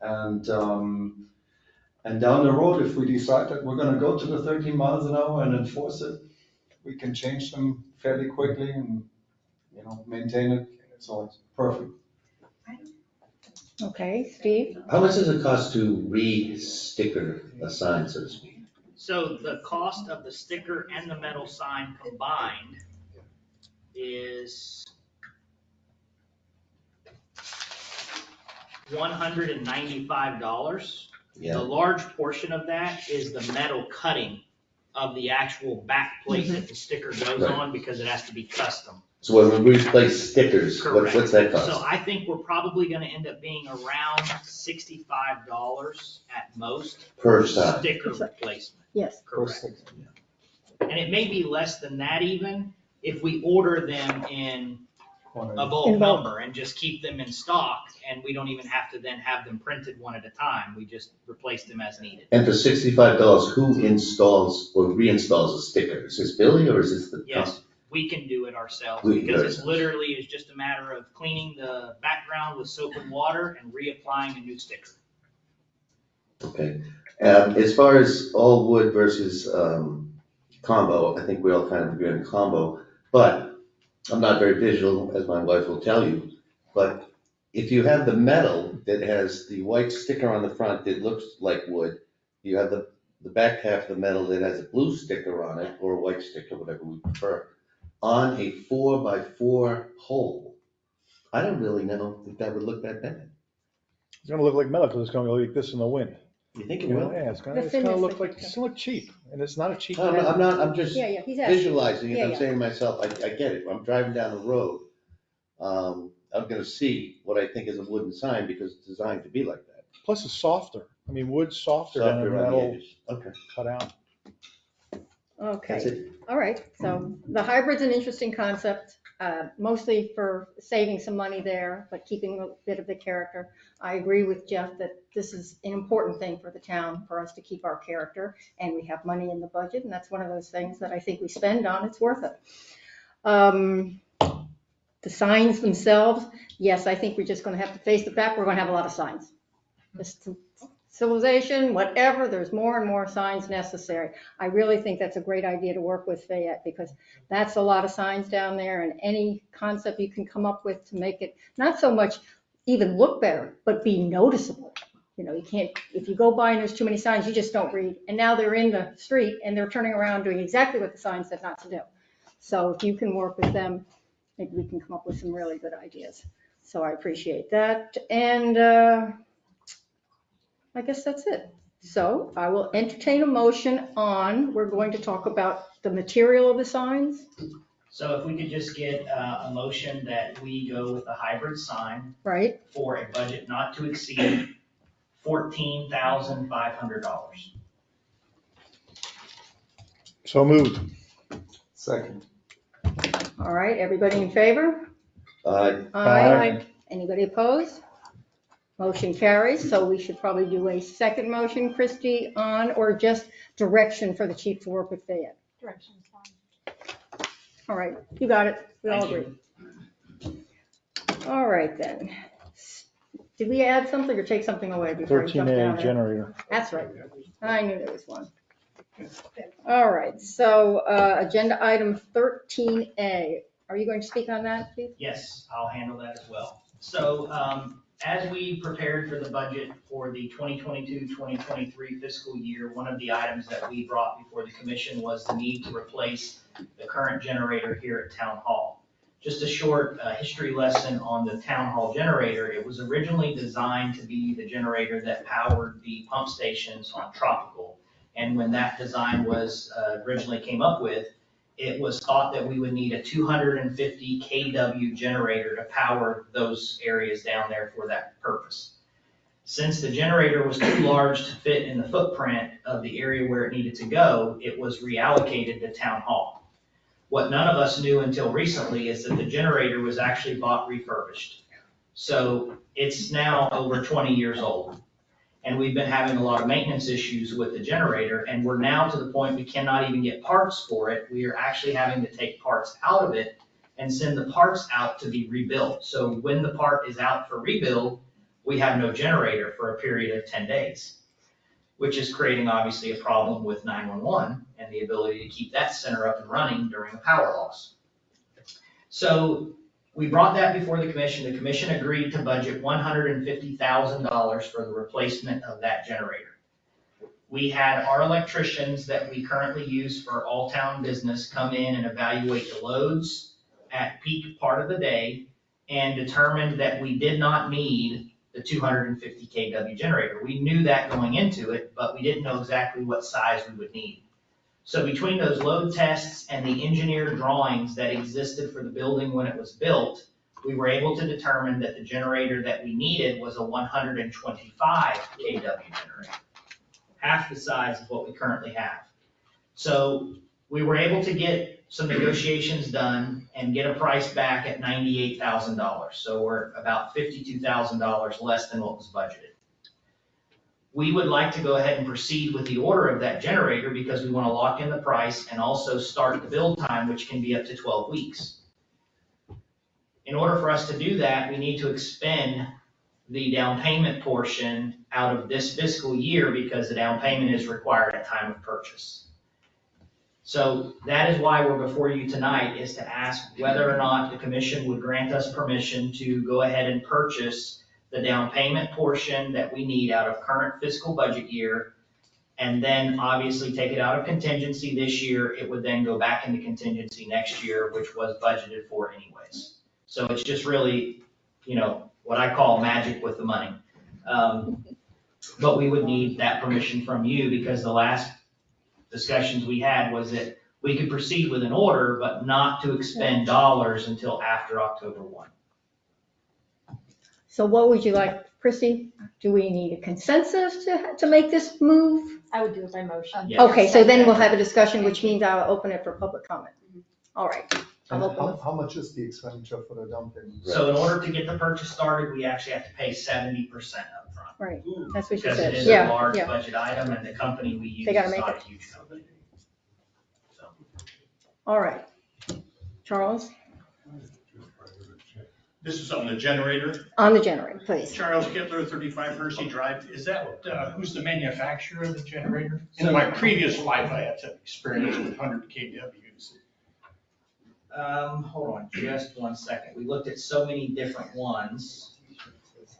and down the road, if we decide that we're gonna go to the 13 miles an hour and enforce it, we can change them fairly quickly and, maintain it, so it's perfect. Okay, Steve? How much does it cost to re-sticker a sign, so to speak? So the cost of the sticker and the metal sign combined is $195. Yeah. The large portion of that is the metal cutting of the actual back plate that the sticker goes Right. on, because it has to be custom. So when we replace stickers, what's that cost? So I think we're probably gonna end up being around $65 at most. Per sign. Sticker replacement. Yes. Correct. And it may be less than that even if we order them in a bulk number and just keep them in stock, and we don't even have to then have them printed one at a time. We just replace them as needed. And for $65, who installs or reinstalls a sticker? Is this Billy or is this the? Yes, we can do it ourselves, We can do because it it's literally is just a matter of cleaning the background with soap and water and reapplying a new sticker. Okay. As far as all wood versus combo, I think we all kind of agree on combo, but I'm not very visual, as my wife will tell you. But if you have the metal that has the white sticker on the front that looks like wood, you have the back half of the metal that has a blue sticker on it, or a white sticker, whatever we prefer, on a 4x4 pole, I don't really know if that would look that bad. It's gonna look like metal because it's gonna go like this in the wind. You think it You know, will? yeah, it's gonna The thinness look of like, it. it's gonna look cheap, and it's not a cheap. No, I'm not, I'm just Yeah, he's asking. visualizing it. Yeah, I'm yeah. saying to myself, I get it. I'm driving down the road. I'm gonna see what I think is a wooden sign because it's designed to be like that. Plus it's softer. I mean, wood's softer than a Softer around the metal edges. Okay, cut out. that's Okay, it. all right. So the hybrid's an interesting concept, mostly for saving some money there, but keeping a bit of the character. I agree with Jeff that this is an important thing for the town, for us to keep our character, and we have money in the budget, and that's one of those things that I think we spend on, it's worth it. The signs themselves, yes, I think we're just gonna have to face the fact, we're gonna have a lot of signs. Just civilization, whatever, there's more and more signs necessary. I really think that's a great idea to work with Fayette, because that's a lot of signs down there, and any concept you can come up with to make it not so much even look better, but be noticeable. You know, you can't, if you go by and there's too many signs, you just don't read. And now they're in the street and they're turning around doing exactly what the sign said not to do. So if you can work with them, maybe we can come up with some really good ideas. So I appreciate that. And I guess that's it. So I will entertain a motion on, we're going to talk about the material of the signs, So if we could just get a motion that we go with the hybrid sign right? for a budget not to exceed $14,500. So moved. Second. All right, everybody in favor? Aye. Anybody opposed? Motion carries, so we should probably do a second motion, Christie, on, or just direction for the chief to work with Fayette. Direction is fine. All right, you got it, we all Thank agree. you. All right then. Did we add something or take something away before we jump down 13A there? generator. That's right, I knew there was one. All right, so agenda item 13A, are you going to speak on that, please? Yes, I'll handle that as well. So as we prepared for the budget for the 2022-2023 fiscal year, one of the items that we brought before the commission was the need to replace the current generator here at Town Hall. Just a short history lesson on the town hall generator. It was originally designed to be the generator that powered the pump stations on Tropical. And when that design was originally came up with, it was thought that we would need a 250 kW generator to power those areas down there for that purpose. Since the generator was too large to fit in the footprint of the area where it needed to go, it was reallocated to town hall. What none of us knew until recently is that the generator was actually bought refurbished. So it's now over 20 years old. And we've been having a lot of maintenance issues with the generator, and we're now to the point we cannot even get parts for it. We are actually having to take parts out of it and send the parts out to be rebuilt. So when the part is out for rebuild, we have no generator for a period of 10 days, which is creating obviously a problem with 911 and the ability to keep that center up and running during a power loss. So we brought that before the commission. The commission agreed to budget $150,000 for the replacement of that generator. We had our electricians that we currently use for all town business come in and evaluate the loads at peak part of the day and determined that we did not need the 250 kW generator. We knew that going into it, but we didn't know exactly what size we would need. So between those load tests and the engineered drawings that existed for the building when it was built, we were able to determine that the generator that we needed was a 125 kW generator, half the size of what we currently have. So we were able to get some negotiations done and get a price back at $98,000. So we're about $52,000 less than what was budgeted. We would like to go ahead and proceed with the order of that generator because we want to lock in the price and also start the build time, which can be up to 12 weeks. In order for us to do that, we need to expend the down payment portion out of this fiscal year because the down payment is required at time of purchase. So that is why we're before you tonight, is to ask whether or not the commission would grant us permission to go ahead and purchase the down payment portion that we need out of current fiscal budget year, and then obviously take it out of contingency this year. It would then go back into contingency next year, which was budgeted for anyways. So it's just really, what I call magic with the money. But we would need that permission from you because the last discussions we had was that we could proceed with an order, but not to expend dollars until after October 1. So what would you like, Chrissy? Do we need a consensus to make this move? I would do it by motion. Yeah. Okay, so then we'll have a discussion, which means I'll open it for public comment. All right. And I'll open it. how much is the expenditure for the down payment? So in order to get the purchase started, we actually have to pay 70% upfront. Right, that's what you Because said. it is a Yeah, large yeah. budget item and the company we use They gotta is make not it. a huge company. So. All right. Charles, This is on the generator. on the generator, please. Charles Gittler, 35 Hershey Drive. Is that, who's the manufacturer of the generator? In my previous life, I had some experience with 100 kWs. Hold on just one second. We looked at so many different ones.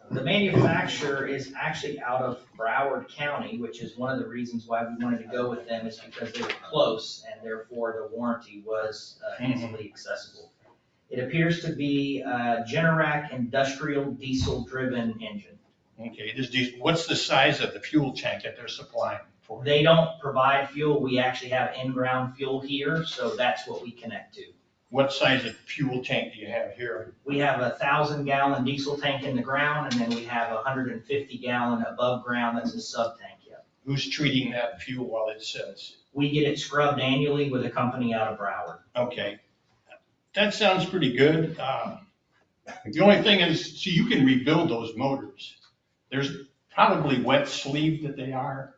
The manufacturer is actually out of Broward County, which is one of the reasons why we wanted to go with them, is because they were close and therefore the warranty was easily accessible. It appears to be a Generac industrial diesel driven engine. Okay, what's the size of the fuel tank that they're supplying for? They don't provide fuel. We actually have in-ground fuel here, so that's what we connect to. What size of fuel tank do you have here? We have a 1,000-gallon diesel tank in the ground, and then we have a 150-gallon above ground that's a sub-tank. Yep. Who's treating that fuel while it sits? We get it scrubbed annually with a company out of Broward. Okay, that sounds pretty good. The only thing is, so you can rebuild those motors. There's probably wet sleeve that they are.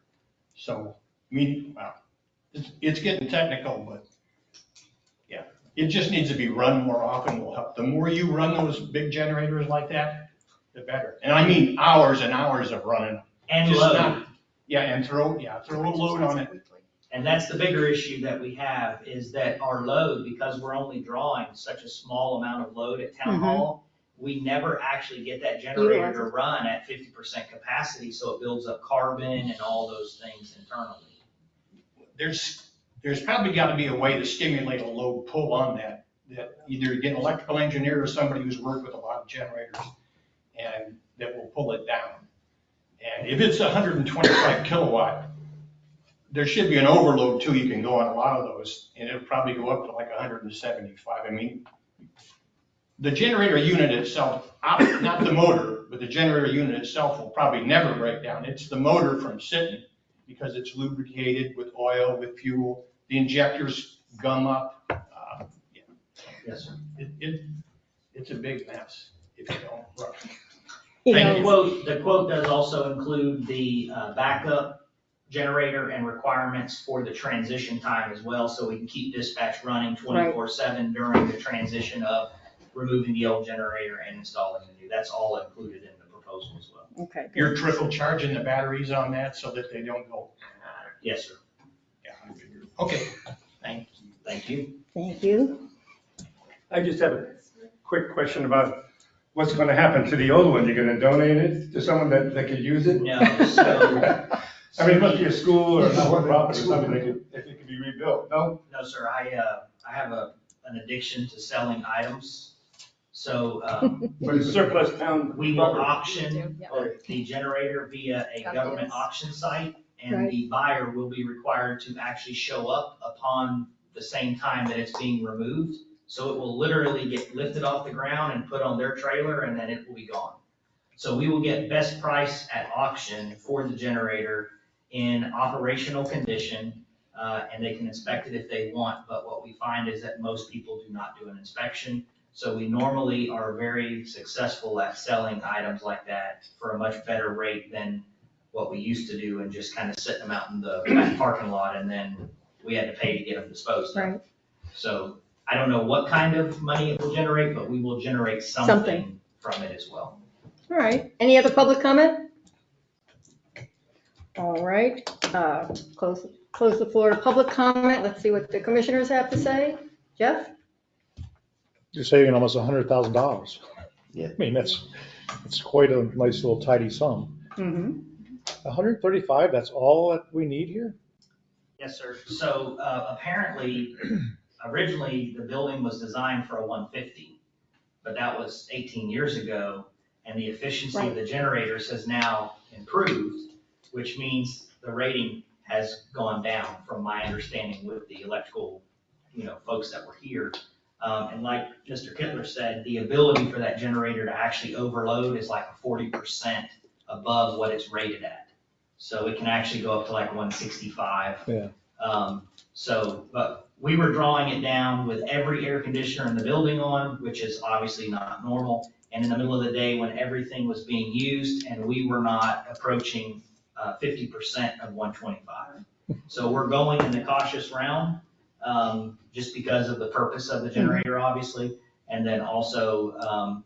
So, well, it's getting technical, but yeah, it just needs to be run more often will help. The more you run those big generators like that, the better. And I mean hours and hours of running. And Just load. not- Yeah, and throw a load on it. And that's the bigger issue that we have, is that our load, because we're only drawing such a small amount of load at town hall, we never actually get that generator to run at 50% capacity, so it builds up carbon and all those things internally. There's probably got to be a way to stimulate a load pull on that that either get an electrical engineer or somebody who's worked with a lot of generators and that will pull it down. And if it's 125 kilowatt, there should be an overload too. You can go on a lot of those, and it'll probably go up to like 175. I mean, the generator unit itself, not the motor, but the generator unit itself will probably never break down. It's the motor from sitting because it's lubricated with oil, with fuel. The injectors gum up. Yes, sir. It's a big mess if you don't rush. The quote does also include the backup generator and requirements for the transition time as well, so we can keep dispatch running 24/7 during the transition of removing the old generator and installing the new. That's all included in the proposal as well. Okay. You're trickle charging the batteries on that so that they don't go. Yes, sir. Yeah. Okay. Thank you. Thank you. Thank you. I just have a quick question about what's going to happen to the old one. You're going to donate it to someone that could use it? No, so. I mean, it must be a school or a property or something that it could be rebuilt, no? No, sir, I have an addiction to selling items. So, But it's surplus town. we will auction the generator via a government auction site, and the buyer will be required to actually show up upon the same time that it's being removed. So it will literally get lifted off the ground and put on their trailer, and then it will be gone. So we will get best price at auction for the generator in operational condition, and they can inspect it if they want. But what we find is that most people do not do an inspection. So we normally are very successful at selling items like that for a much better rate than what we used to do and just kind of sit them out in the back parking lot, and then we had to pay to get them disposed of. Right. So I don't know what kind of money it will generate, but we will generate something from it as well. All right. Any other public comment? All right. Close the floor to public comment. Let's see what the commissioners have to say. Jeff? You're saving almost $100,000. Yeah. I mean, that's quite a nice little tidy sum. Mm-hmm. 135, that's all that we need here? Yes, sir. So apparently, originally, the building was designed for a 150, but that was 18 years ago, and the efficiency of the generators has now improved, which means the rating has gone down from my understanding with the electrical, folks that were here. And like Mr. Kittler said, the ability for that generator to actually overload is like 40% above what it's rated at. So it can actually go up to like 165. Yeah. But we were drawing it down with every air conditioner in the building on, which is obviously not normal. And in the middle of the day when everything was being used and we were not approaching 50% of 125. So we're going in the cautious round, just because of the purpose of the generator, obviously. And then also,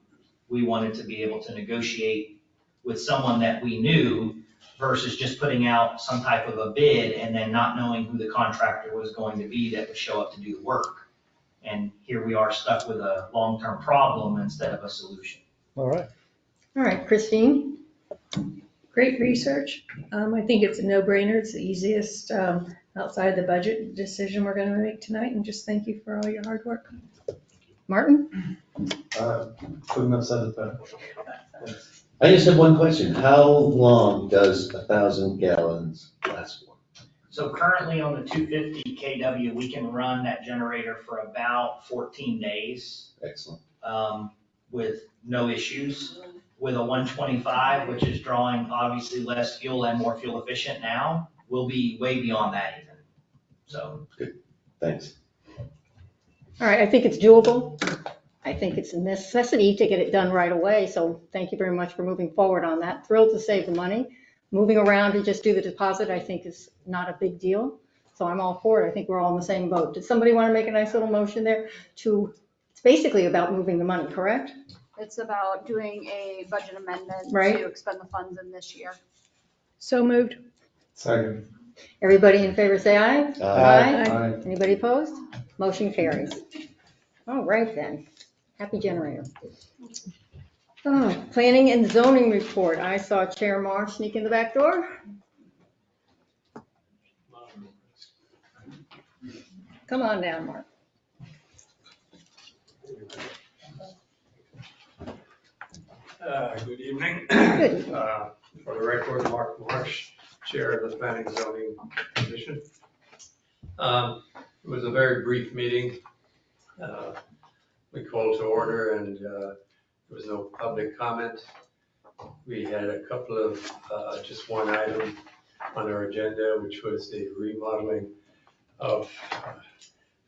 we wanted to be able to negotiate with someone that we knew versus just putting out some type of a bid and then not knowing who the contractor was going to be that would show up to do the work. And here we are stuck with a long-term problem instead of a solution. All right. All right, Christine? Great research. I think it's a no-brainer. It's the easiest outside the budget decision we're going to make tonight, and just thank you for all your hard work. Martin? Couldn't have said it better. I just have one question. How long does 1,000 gallons last for? So currently on the 250 kW, we can run that generator for about 14 days. Excellent. With no issues. With a 125, which is drawing obviously less fuel and more fuel efficient now, we'll be way beyond that even. So. Good. Thanks. All right, I think it's doable. I think it's a necessity to get it done right away. So thank you very much for moving forward on that. Thrilled to save the money. Moving around to just do the deposit, I think is not a big deal. So I'm all for it. I think we're all in the same boat. Did somebody want to make a nice little motion there it's basically about moving the money, correct? It's about doing a budget amendment Right. to expend the funds in this year. So moved. Second. Everybody in favor say aye. Aye. Anybody opposed? Motion carries. All right then. Happy generator. Oh, planning and zoning report. I saw Chair Marr sneak in the back door. Come on down, Mark. Good evening. Good. For the record, Mark Marsh, Chair of the Planning and Zoning Commission. It was a very brief meeting. We called to order and there was no public comment. We had a couple of, just one item on our agenda, which was the remodeling of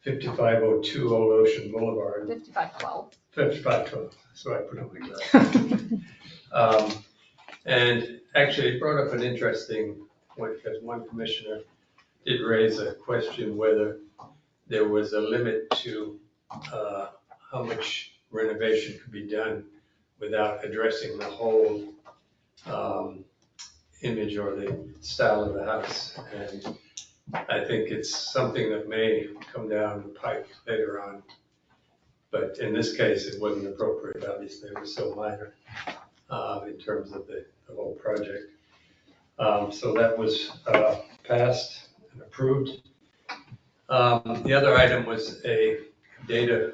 5502 Old Ocean Boulevard. 5512. 5512, that's what I put on my glasses. And actually it brought up an interesting point because one commissioner did raise a question whether there was a limit to how much renovation could be done without addressing the whole image or the style of the house. And I think it's something that may come down the pike later on. But in this case, it wasn't appropriate. Obviously, it was so minor in terms of the whole project. So that was passed and approved. The other item was a data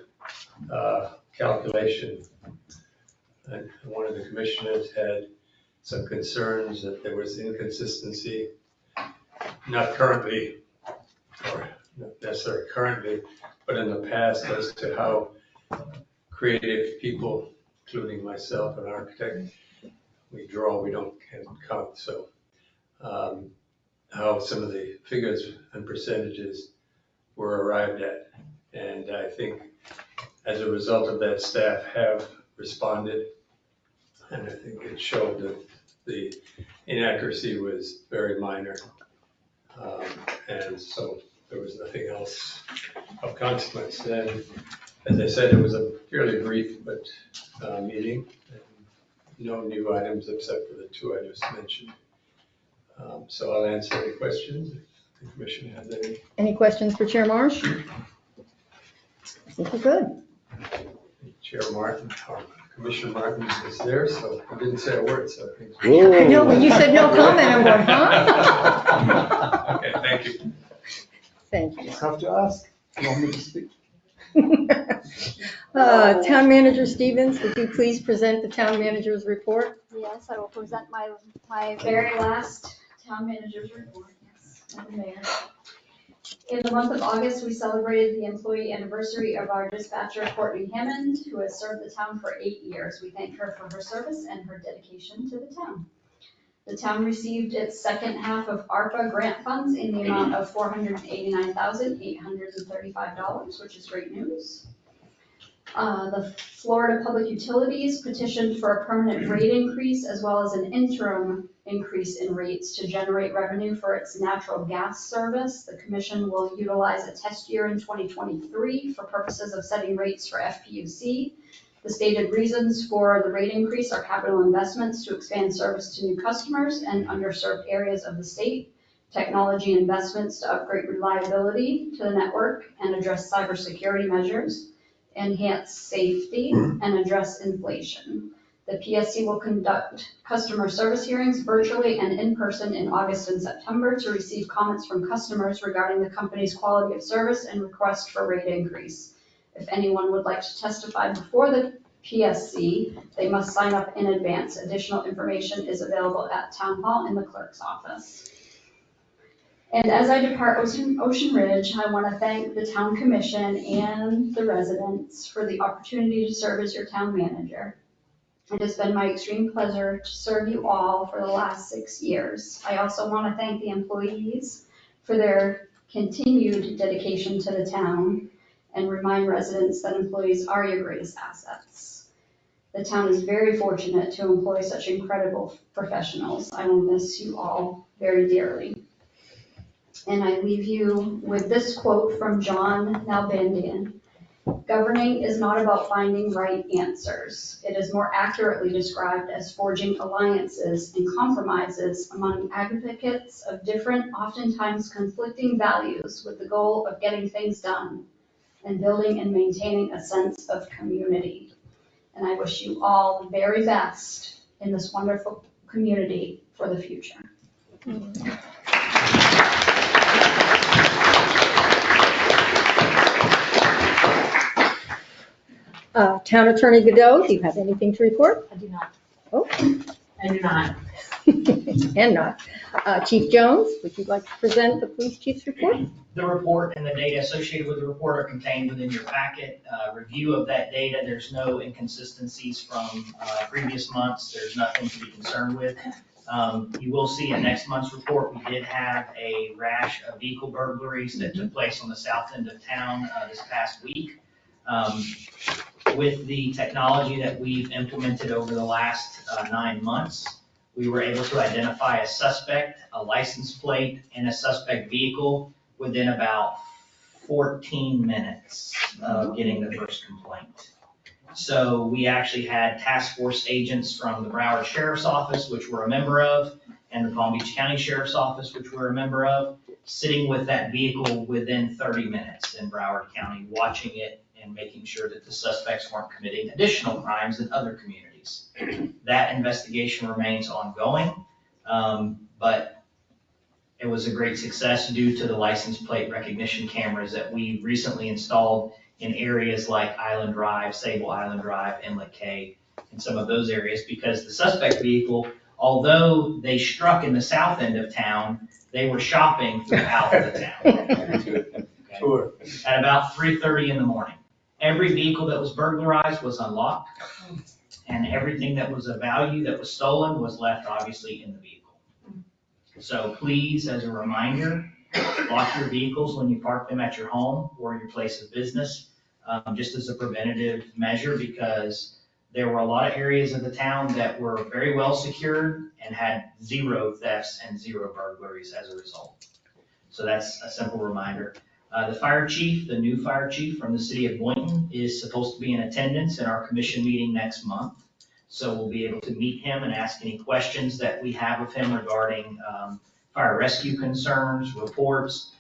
calculation. And one of the commissioners had some concerns that there was inconsistency, not currently, or not necessarily currently, but in the past as to how creative people, including myself, an architect, we draw, we don't count. So how some of the figures and percentages were arrived at. And I think as a result of that, staff have responded. And I think it showed that the inaccuracy was very minor. And so there was nothing else of consequence. And as I said, it was a fairly brief but meeting. And no new items except for the two I just mentioned. So I'll answer any questions if the commission has any. Any questions for Chair Marsh? I think we're good. Chair Martin, or Commissioner Martin is there, so I didn't say a word, so I think. I know, when you said no comment, I'm going, huh? Okay, thank you. Thank you. Just have to ask, you want me to speak? Town Manager Stevens, would you please present the town manager's report? Yes, I will present my very last town manager's report, yes, Madam Mayor. In the month of August, we celebrated the employee anniversary of our dispatcher, Courtney Hammond, who has served the town for 8 years. We thank her for her service and her dedication to the town. The town received its second half of ARPA grant funds in the amount of $489,835, which is great news. The Florida Public Utilities petitioned for a permanent rate increase as well as an interim increase in rates to generate revenue for its natural gas service. The commission will utilize a test year in 2023 for purposes of setting rates for FPUC. The stated reasons for the rate increase are capital investments to expand service to new customers and underserved areas of the state, technology investments to upgrade reliability to the network and address cybersecurity measures, enhance safety, and address inflation. The PSC will conduct customer service hearings virtually and in person in August and September to receive comments from customers regarding the company's quality of service and request for rate increase. If anyone would like to testify before the PSC, they must sign up in advance. Additional information is available at Town Hall in the clerk's office. And as I depart Ocean Ridge, I want to thank the Town Commission and the residents for the opportunity to serve as your town manager. It has been my extreme pleasure to serve you all for the last 6 years. I also want to thank the employees for their continued dedication to the town and remind residents that employees are your greatest assets. The town is very fortunate to employ such incredible professionals. I will miss you all very dearly. And I leave you with this quote from John Nalbandian. Governing is not about finding right answers. It is more accurately described as forging alliances and compromises among advocates of different, oftentimes conflicting values with the goal of getting things done and building and maintaining a sense of community. And I wish you all the very best in this wonderful community for the future. Town Attorney Godot, do you have anything to report? I do not. Oh. I do not. And not. Chief Jones, would you like to present the police chief's report? The report and the data associated with the report are contained within your packet. Review of that data, there's no inconsistencies from previous months. There's nothing to be concerned with. You will see in next month's report, we did have a rash of vehicle burglaries that took place on the south end of town this past week. With the technology that we've implemented over the last 9 months, we were able to identify a suspect, a license plate, and a suspect vehicle within about 14 minutes of getting the first complaint. So we actually had task force agents from the Broward Sheriff's Office, which we're a member of, and the Palm Beach County Sheriff's Office, which we're a member of, sitting with that vehicle within 30 minutes in Broward County, watching it and making sure that the suspects weren't committing additional crimes in other communities. That investigation remains ongoing, but it was a great success due to the license plate recognition cameras that we recently installed in areas like Island Drive, Sable Island Drive, Inlet Cay, and some of those areas, because the suspect vehicle, although they struck in the south end of town, they were shopping throughout the town. Sure. At about 3:30 in the morning. Every vehicle that was burglarized was unlocked, and everything that was of value that was stolen was left obviously in the vehicle. So please, as a reminder, lock your vehicles when you park them at your home or your place of business, just as a preventative measure, because there were a lot of areas of the town that were very well secured and had 0 thefts and 0 burglaries as a result. So that's a simple reminder. The fire chief, the new fire chief from the city of Boynton, is supposed to be in attendance in our commission meeting next month. So we'll be able to meet him and ask any questions that we have of him regarding fire rescue concerns, reports,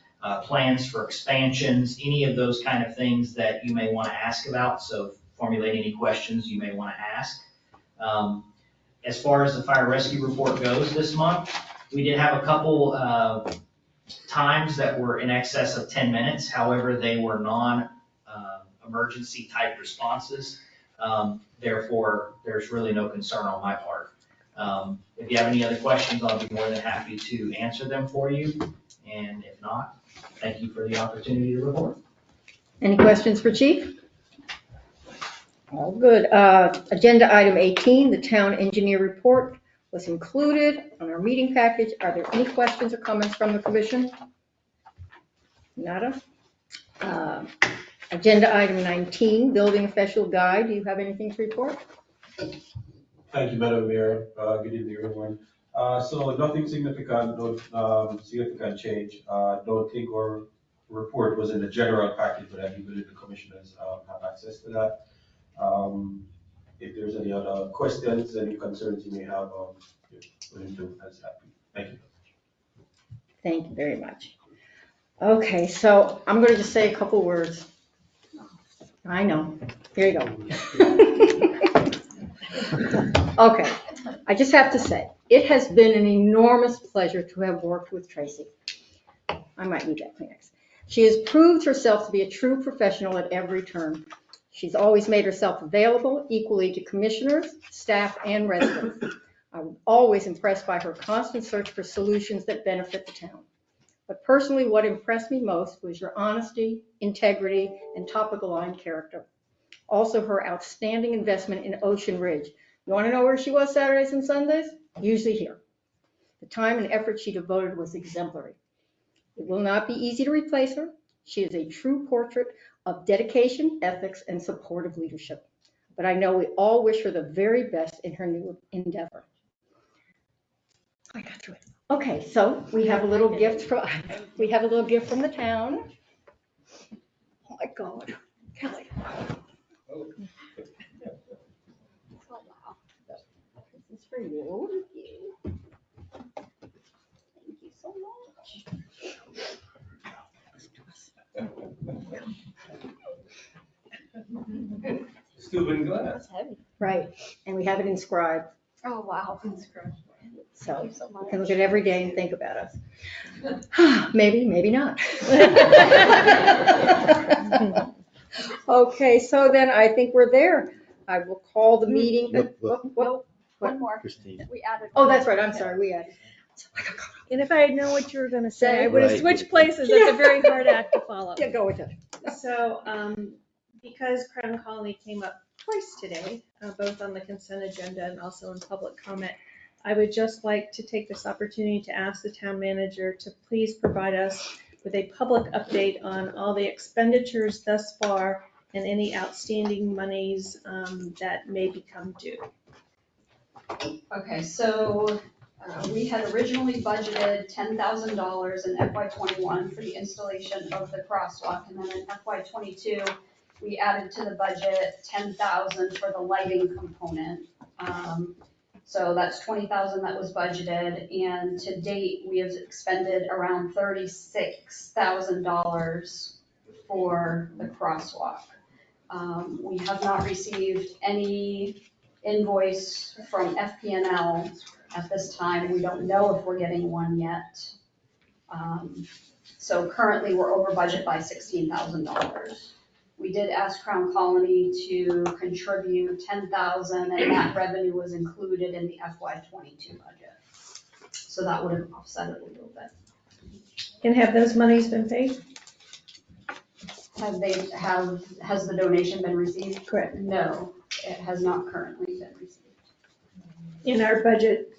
plans for expansions, any of those kind of things that you may want to ask about. So formulate any questions you may want to ask. As far as the fire rescue report goes this month, we did have a couple times that were in excess of 10 minutes. However, they were non-emergency type responses. Therefore, there's really no concern on my part. If you have any other questions, I'll be more than happy to answer them for you. And if not, thank you for the opportunity to report. Any questions for Chief? All good. Agenda item 18, the town engineer report was included on our meeting package. Are there any questions or comments from the commission? Nada. Agenda item 19, building official guide. Do you have anything to report? Thank you, Madam Mayor. Good evening, everyone. So nothing significant, no significant change. Don't think our report was in the general package, but I do believe the commissioners have access to that. If there's any other questions, any concerns you may have, willing to answer that. Thank you. Thank you very much. Okay, so I'm going to just say a couple words. I know. Here you go. Okay, I just have to say, it has been an enormous pleasure to have worked with Tracy. I might need that Kleenex. She has proved herself to be a true professional at every turn. She's always made herself available equally to commissioners, staff, and residents. I'm always impressed by her constant search for solutions that benefit the town. But personally, what impressed me most was your honesty, integrity, and top-of-the-line character. Also, her outstanding investment in Ocean Ridge. You want to know where she was Saturdays and Sundays? Usually here. The time and effort she devoted was exemplary. It will not be easy to replace her. She is a true portrait of dedication, ethics, and supportive leadership. But I know we all wish her the very best in her new endeavor. I got through it. Okay, so we have a little gift from the town. Oh my God, Kelly. Oh wow. This is for you. Thank you so much. Steuben glass. It's heavy. Right, and we have it inscribed. Oh, wow. Inscribed. So you can look at it every day and think about us. Maybe, maybe not. Okay, so then I think we're there. I will call the meeting. What? One more. Christine. We added. Oh, that's right, I'm sorry, we added. And if I had known what you were gonna say, I would have Right. switched places. That's a very hard act to follow. Yeah, go with it. So, because Crown Colony came up twice today, both on the consent agenda and also in public comment, I would just like to take this opportunity to ask the town manager to please provide us with a public update on all the expenditures thus far and any outstanding monies that may become due. Okay, so we had originally budgeted $10,000 in FY '21 for the installation of the crosswalk, and then in FY '22, we added to the budget $10,000 for the lighting component. So that's $20,000 that was budgeted, and to date, we have expended around $36,000 for the crosswalk. We have not received any invoice from FPNL at this time. We don't know if we're getting one yet. So currently, we're over budget by $16,000. We did ask Crown Colony to contribute $10,000, and that revenue was included in the FY '22 budget. So that would have offset it a little bit. And have those monies been paid? Has the donation been received? Correct. No, it has not currently been received. And our budget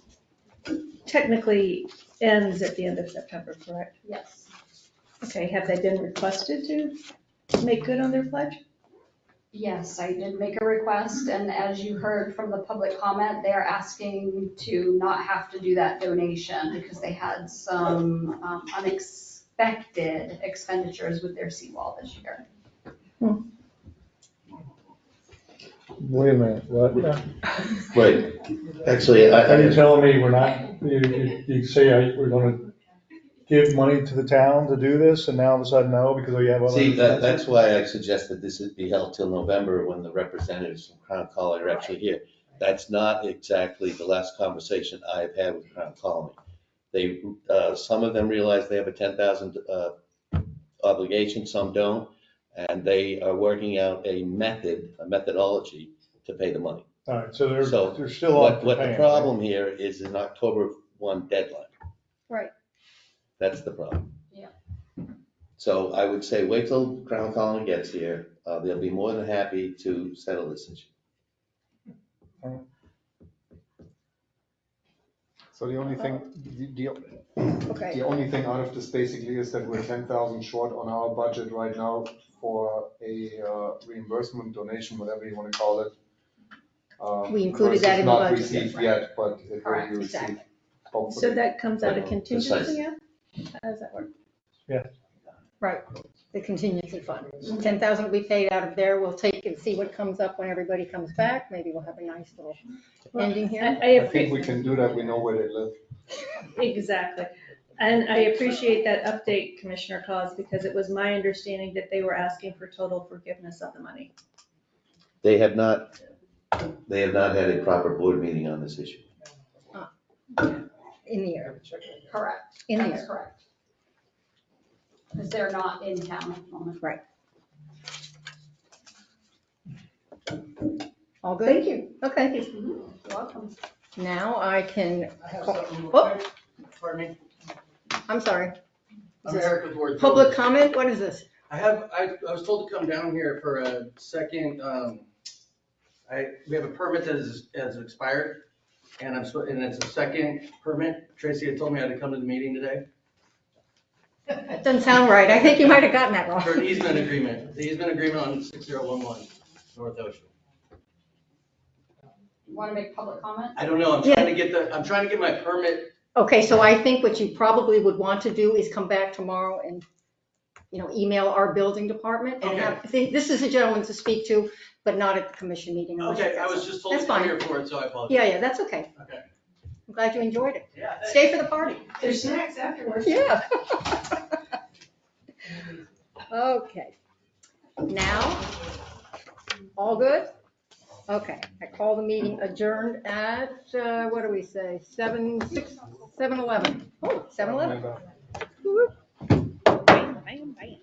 technically ends at the end of September, correct? Yes. Okay, have they been requested to make good on their pledge? Yes, I did make a request, and as you heard from the public comment, they are asking to not have to do that donation because they had some unexpected expenditures with their seawall this year. Wait a minute, what? Wait, actually, Are you telling me we're not, you say we're gonna give money to the town to do this, and now all of a sudden no, because we have other. see, that's why I suggested this would be held till November when the representatives from Crown Colony are actually here. That's not exactly the last conversation I've had with Crown Colony. They, some of them realize they have a 10,000 obligation, some don't, and they are working out a methodology to pay the money. All right, so they're still on. What the problem here is an October 1 deadline. Right. That's the problem. Yeah. So I would say wait till Crown Colony gets here. They'll be more than happy to settle this issue. So the only thing, Okay. the only thing out of this basically is that we're 10,000 short on our budget right now for a reimbursement, donation, whatever you want to call it. We included that in the budget. It's not received yet, but it will Correct, be received. exactly. Hopefully. So that comes out of Precisely. contingency, yeah? How does that work? Right, the contingency fund. 10,000 will be paid out of there. We'll take and see what comes up when everybody comes back. Maybe we'll have a nice little ending here. I think we can do that. We know where they live. Exactly. And I appreciate that update, Commissioner Cos, because it was my understanding that they were asking for total forgiveness of the money. They have not had a proper board meeting on this issue. In the air. Correct. In the That's air. correct. Because they're not in town at the moment. Right. All good? Thank you. Okay. You're welcome. Now I can, I have call- something real oh, quick. Pardon me. I'm sorry. I'm Eric with Ward. Public comment? What is this? I was told to come down here for a second, we have a permit that has expired, and and it's a second permit. Tracy had told me I had to come to the meeting today That doesn't sound right. I think you might have gotten that wrong. for an easement agreement, the easement agreement on 6011 North Ocean. You want to make public comment? I don't know, I'm trying to get my permit. Okay, so I think what you probably would want to do is come back tomorrow and, email our building department and have, this is a gentleman to speak to, but not at the commission meeting. Okay, I was just told to That's come fine. here for it, so I apologize. Yeah, that's okay. Okay. I'm glad you enjoyed it. Yeah. Stay for the party. There's snacks afterwards. Yeah. Okay. Now, all good? Okay, I call the meeting adjourned at, what do we say, 7:11. Oh, 7:11. Bam, bam, bam.